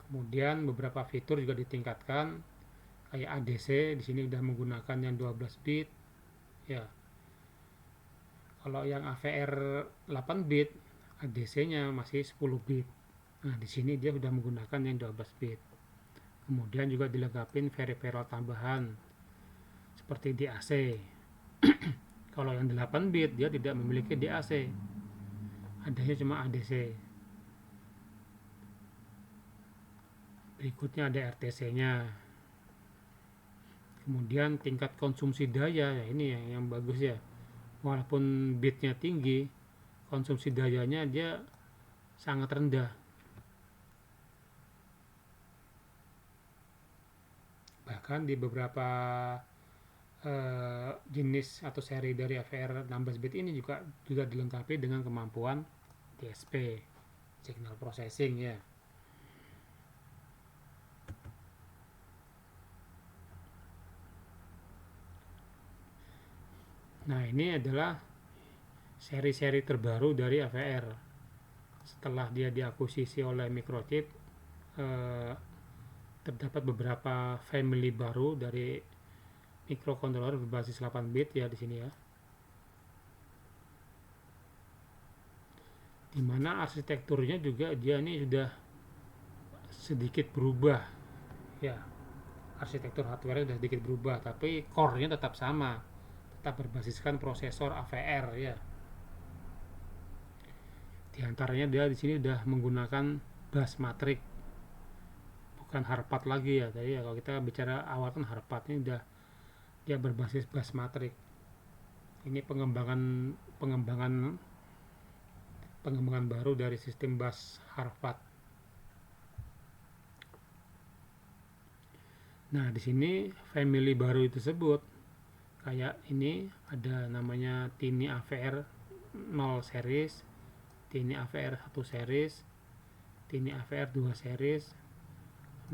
Kemudian beberapa fitur juga ditingkatkan, kayak ADC di sini sudah menggunakan yang 12 bit ya. Kalau yang AVR 8 bit ADC-nya masih 10 bit. Nah, di sini dia sudah menggunakan yang 12 bit. Kemudian juga dilengkapi peripheral tambahan seperti DAC. Kalau yang 8 bit dia tidak memiliki DAC. Adanya cuma ADC. Berikutnya ada RTC-nya. Kemudian tingkat konsumsi daya, ya ini yang bagus ya. Walaupun bitnya tinggi, konsumsi dayanya dia sangat rendah. Bahkan di beberapa jenis atau seri dari AVR 16 bit ini juga dilengkapi dengan kemampuan DSP, signal processing ya. Nah, ini adalah seri-seri terbaru dari AVR. Setelah dia diakuisisi oleh Microchip, terdapat beberapa family baru dari microcontroller berbasis 8 bit ya di sini ya. Dimana arsitekturnya juga dia ini sudah sedikit berubah ya. Arsitektur hardware sudah sedikit berubah, tapi core-nya tetap sama, tetap berbasiskan prosesor AVR ya. Di antaranya dia di sini sudah menggunakan bus matrix, bukan hardpad lagi ya. Tadi ya kalau kita bicara awal kan hardpad, ini udah dia berbasis bus matrix. Ini pengembangan baru dari sistem bus hardpad. Nah, di sini family baru tersebut kayak ini ada namanya Tiny AVR 0 series, Tiny AVR 1 series, Tiny AVR 2 series,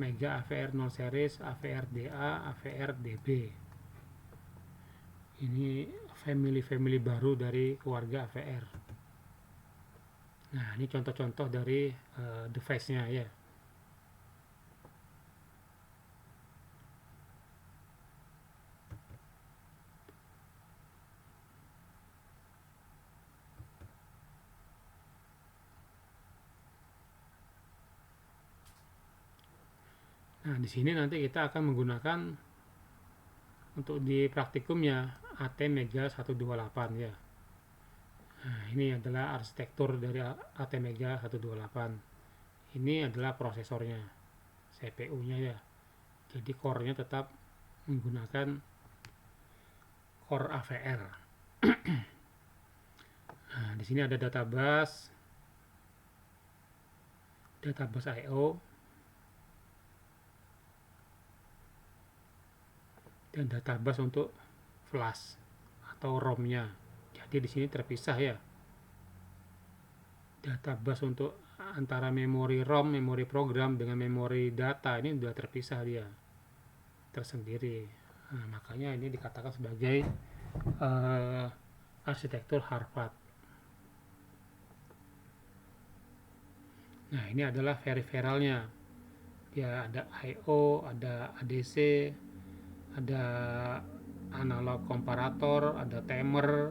Mega AVR 0 series, AVR DA, AVR DB. Ini family baru dari keluarga AVR. Nah, ini contoh-contoh dari device-nya ya. Nah, di sini nanti kita akan menggunakan untuk di praktikumnya ATmega 128 ya. Nah, ini adalah arsitektur dari ATmega 128. Ini adalah prosesornya, CPU-nya ya. Jadi core-nya tetap menggunakan core AVR. Nah, di sini ada database I/O, dan database untuk flash atau ROM-nya. Jadi di sini terpisah ya. Database untuk antara memori ROM, memori program dengan memori data ini sudah terpisah dia, tersendiri. Nah, makanya ini dikatakan sebagai arsitektur Harvard. Nah, ini adalah periferalnya. Ya, ada I/O, ada ADC, ada analog komparator, ada timer,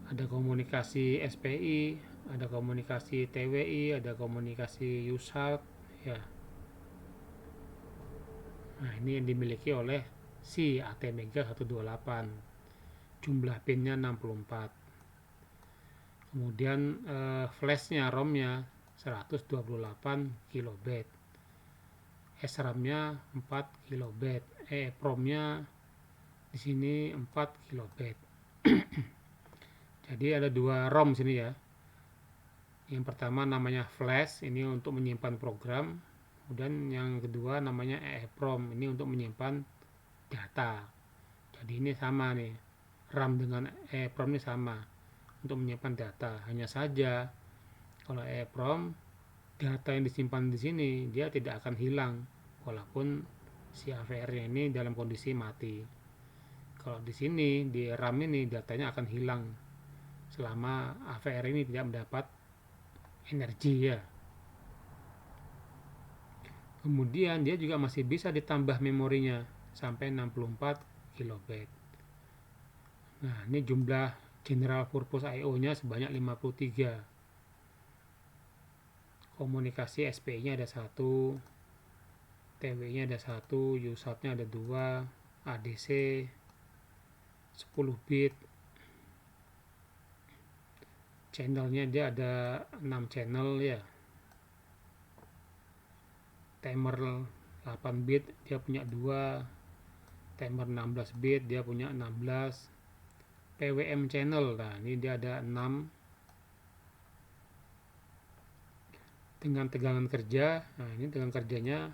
ada komunikasi SPI, ada komunikasi TWI, ada komunikasi USART ya. Nah, ini yang dimiliki oleh si ATmega 128. Jumlah pinnya 64. Kemudian flashnya, ROM-nya 128 kilobit. SRAM-nya 4 kilobit. EEPROM-nya di sini 4 kilobit. Jadi ada dua ROM sini ya. Yang pertama namanya flash, ini untuk menyimpan program. Kemudian yang kedua namanya EEPROM, ini untuk menyimpan data. Jadi ini sama nih, RAM dengan EEPROM ini sama untuk menyimpan data. Hanya saja kalau EEPROM, data yang disimpan di sini dia tidak akan hilang walaupun si AVR-nya ini dalam kondisi mati. Kalau di sini di RAM ini datanya akan hilang selama AVR ini tidak mendapat energi ya. Kemudian dia juga masih bisa ditambah memorinya sampai 64 kilobit. Nah, ini jumlah general purpose I/O-nya sebanyak 53. Komunikasi SPI-nya ada 1, TW-nya ada 1, USART-nya ada 2, ADC 10 bit. Channelnya dia ada 6 channel ya. Timer 8 bit dia punya 2, timer 16 bit dia punya 16. PWM channel, nah ini dia ada 6 dengan tegangan kerja. Nah, ini tegangan kerjanya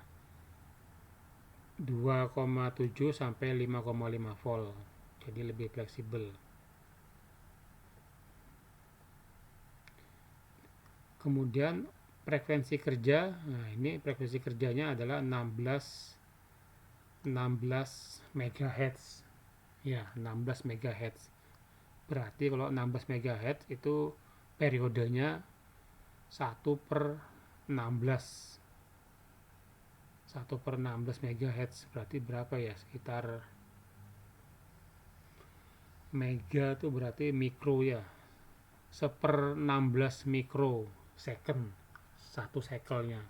2,7 sampai 5,5 volt. Jadi lebih fleksibel. Kemudian frekuensi kerja, nah ini frekuensi kerjanya adalah 16 MHz. Ya, 16 MHz. Berarti kalau 16 MHz itu periodenya 1/16. 1/16 MHz berarti berapa ya? Sekitar mega itu berarti mikro ya. 1/16 mikro second satu cycle-nya.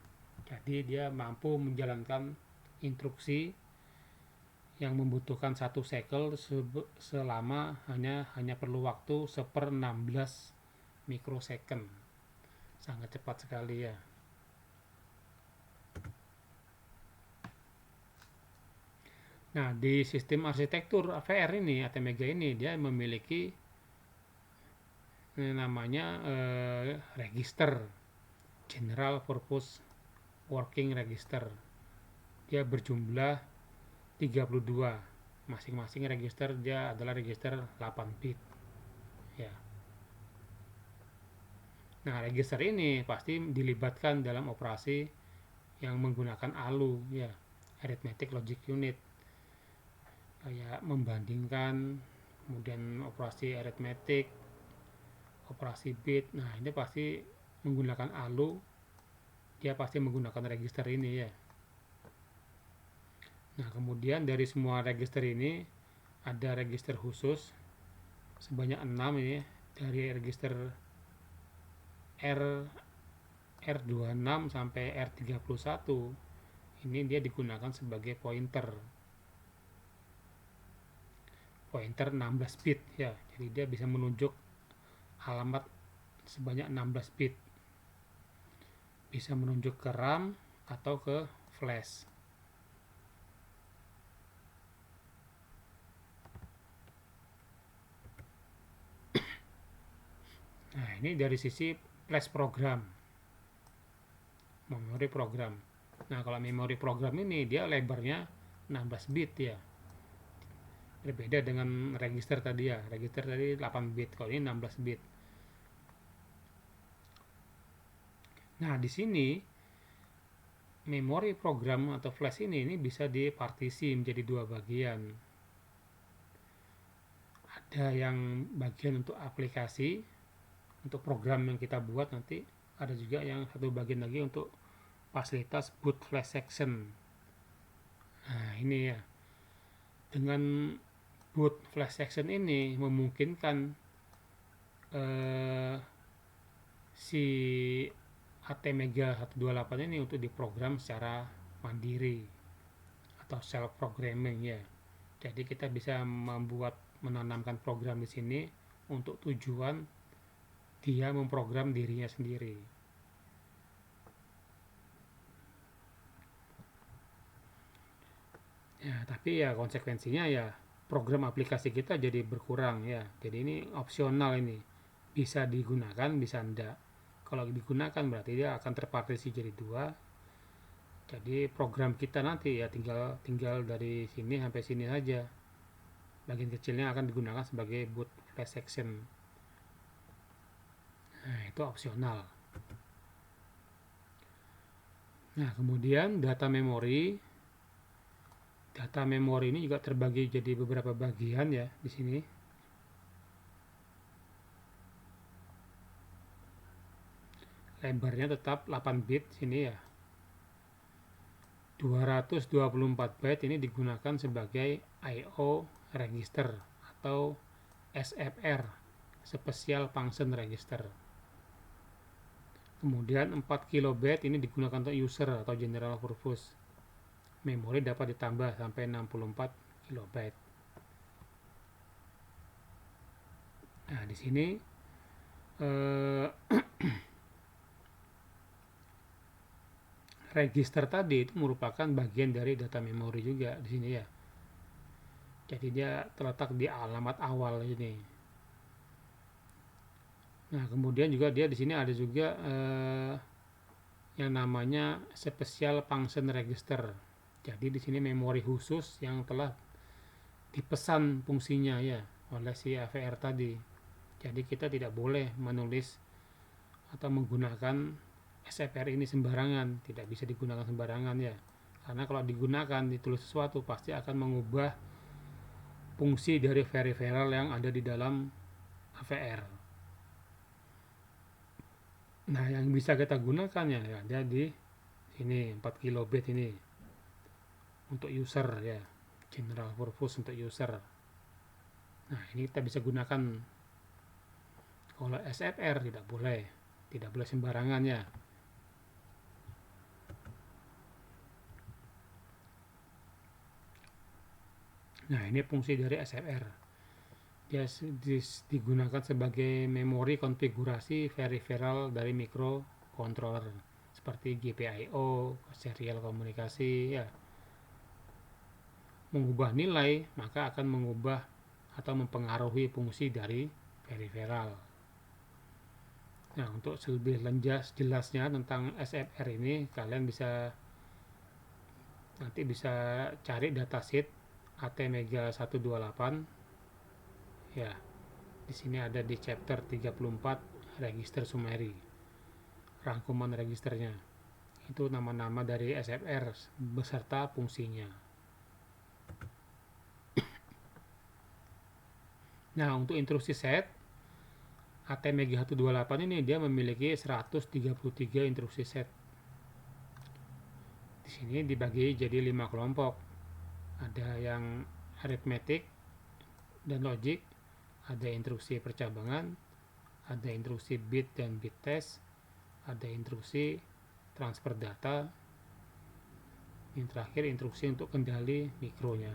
Jadi dia mampu menjalankan instruksi yang membutuhkan satu cycle selama hanya perlu waktu 1/16 mikrosecond. Sangat cepat sekali ya. Nah, di sistem arsitektur AVR ini, ATmega ini, dia memiliki namanya register, General Purpose Working Register. Dia berjumlah 32. Masing-masing register dia adalah register 8 bit. Ya. Nah, register ini pasti dilibatkan dalam operasi yang menggunakan ALU ya, Arithmetic Logic Unit. Kayak membandingkan, kemudian operasi aritmetik, operasi bit. Nah, ini pasti menggunakan ALU, dia pasti menggunakan register ini ya. Nah, kemudian dari semua register ini ada register khusus sebanyak 6 ini ya. Dari register R R26 sampai R31 ini dia digunakan sebagai pointer 16 bit ya. Jadi dia bisa menunjuk alamat sebanyak 16 bit. Bisa menunjuk ke RAM atau ke flash. Nah, ini dari sisi flash program, memori program. Nah, kalau memori program ini dia lebarnya 16 bit ya. Berbeda dengan register tadi ya. Register tadi 8 bit, kalau ini 16 bit. Nah, di sini memori program atau flash ini bisa dipartisi menjadi dua bagian. Ada yang bagian untuk aplikasi, untuk program yang kita buat nanti. Ada juga yang satu bagian lagi untuk fasilitas boot flash section. Nah, ini ya. Dengan boot flash section ini memungkinkan si ATmega 128 ini untuk diprogram secara mandiri atau self programming ya. Jadi kita bisa menanamkan program di sini untuk tujuan dia memprogram dirinya sendiri. Ya, tapi ya konsekuensinya ya program aplikasi kita jadi berkurang ya. Jadi ini opsional ini. Bisa digunakan, bisa enggak. Kalau digunakan berarti dia akan terpartisi jadi dua. Jadi program kita nanti ya tinggal dari sini sampai sini saja. Bagian kecilnya akan digunakan sebagai boot flash section. Nah, itu opsional. Nah, kemudian data memori. Data memori ini juga terbagi jadi beberapa bagian ya di sini. Lebarnya tetap 8 bit sini ya. 224 byte ini digunakan sebagai I/O register atau SFR, Special Function Register. Kemudian 4 kilobyte ini digunakan untuk user atau general purpose. Memori dapat ditambah sampai 64 kilobyte. Nah, di sini register tadi itu merupakan bagian dari data memori juga di sini ya. Jadi dia terletak di alamat awal ini. Nah, kemudian juga dia di sini ada juga yang namanya Special Function Register. Jadi di sini memori khusus yang telah dipesan fungsinya ya oleh si AVR tadi. Jadi kita tidak boleh menulis atau menggunakan SFR ini sembarangan, tidak bisa digunakan sembarangan ya. Karena kalau digunakan ditulis sesuatu pasti akan mengubah fungsi dari peripheral yang ada di dalam AVR. Nah, yang bisa kita gunakan ya ada di sini 4 kilobit ini untuk user ya, general purpose untuk user. Nah, ini kita bisa gunakan. Kalau SFR tidak boleh sembarangan ya. Nah, ini fungsi dari SFR. Dia digunakan sebagai memori konfigurasi peripheral dari microcontroller seperti GPIO, serial komunikasi ya. Mengubah nilai maka akan mengubah atau mempengaruhi fungsi dari peripheral. Nah, untuk lebih jelasnya tentang SFR ini kalian nanti bisa cari datasheet ATmega 128 ya. Di sini ada di chapter 34 register summary. Rangkuman registernya. Itu nama-nama dari SFR beserta fungsinya. Nah, untuk instruksi set ATmega 128 ini dia memiliki 133 instruksi set. Di sini dibagi jadi 5 kelompok. Ada yang arithmetic dan logic, ada instruksi percabangan, ada instruksi bit dan bit test, ada instruksi transfer data, yang terakhir instruksi untuk kendali mikronya.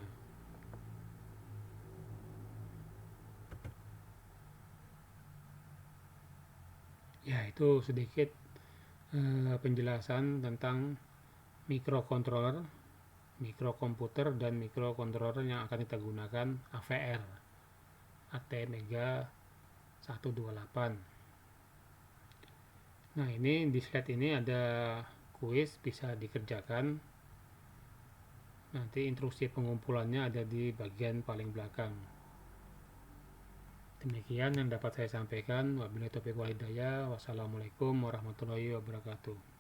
Ya, itu sedikit penjelasan tentang microcontroller, mikrokomputer, dan mikrocontroller yang akan kita gunakan AVR ATmega 128. Nah, ini di slide ini ada kuis, bisa dikerjakan. Nanti instruksi pengumpulannya ada di bagian paling belakang. Demikian yang dapat saya sampaikan. Wabillahi taufiq wal hidayah. Wassalamualaikum warahmatullahi wabarakatuh.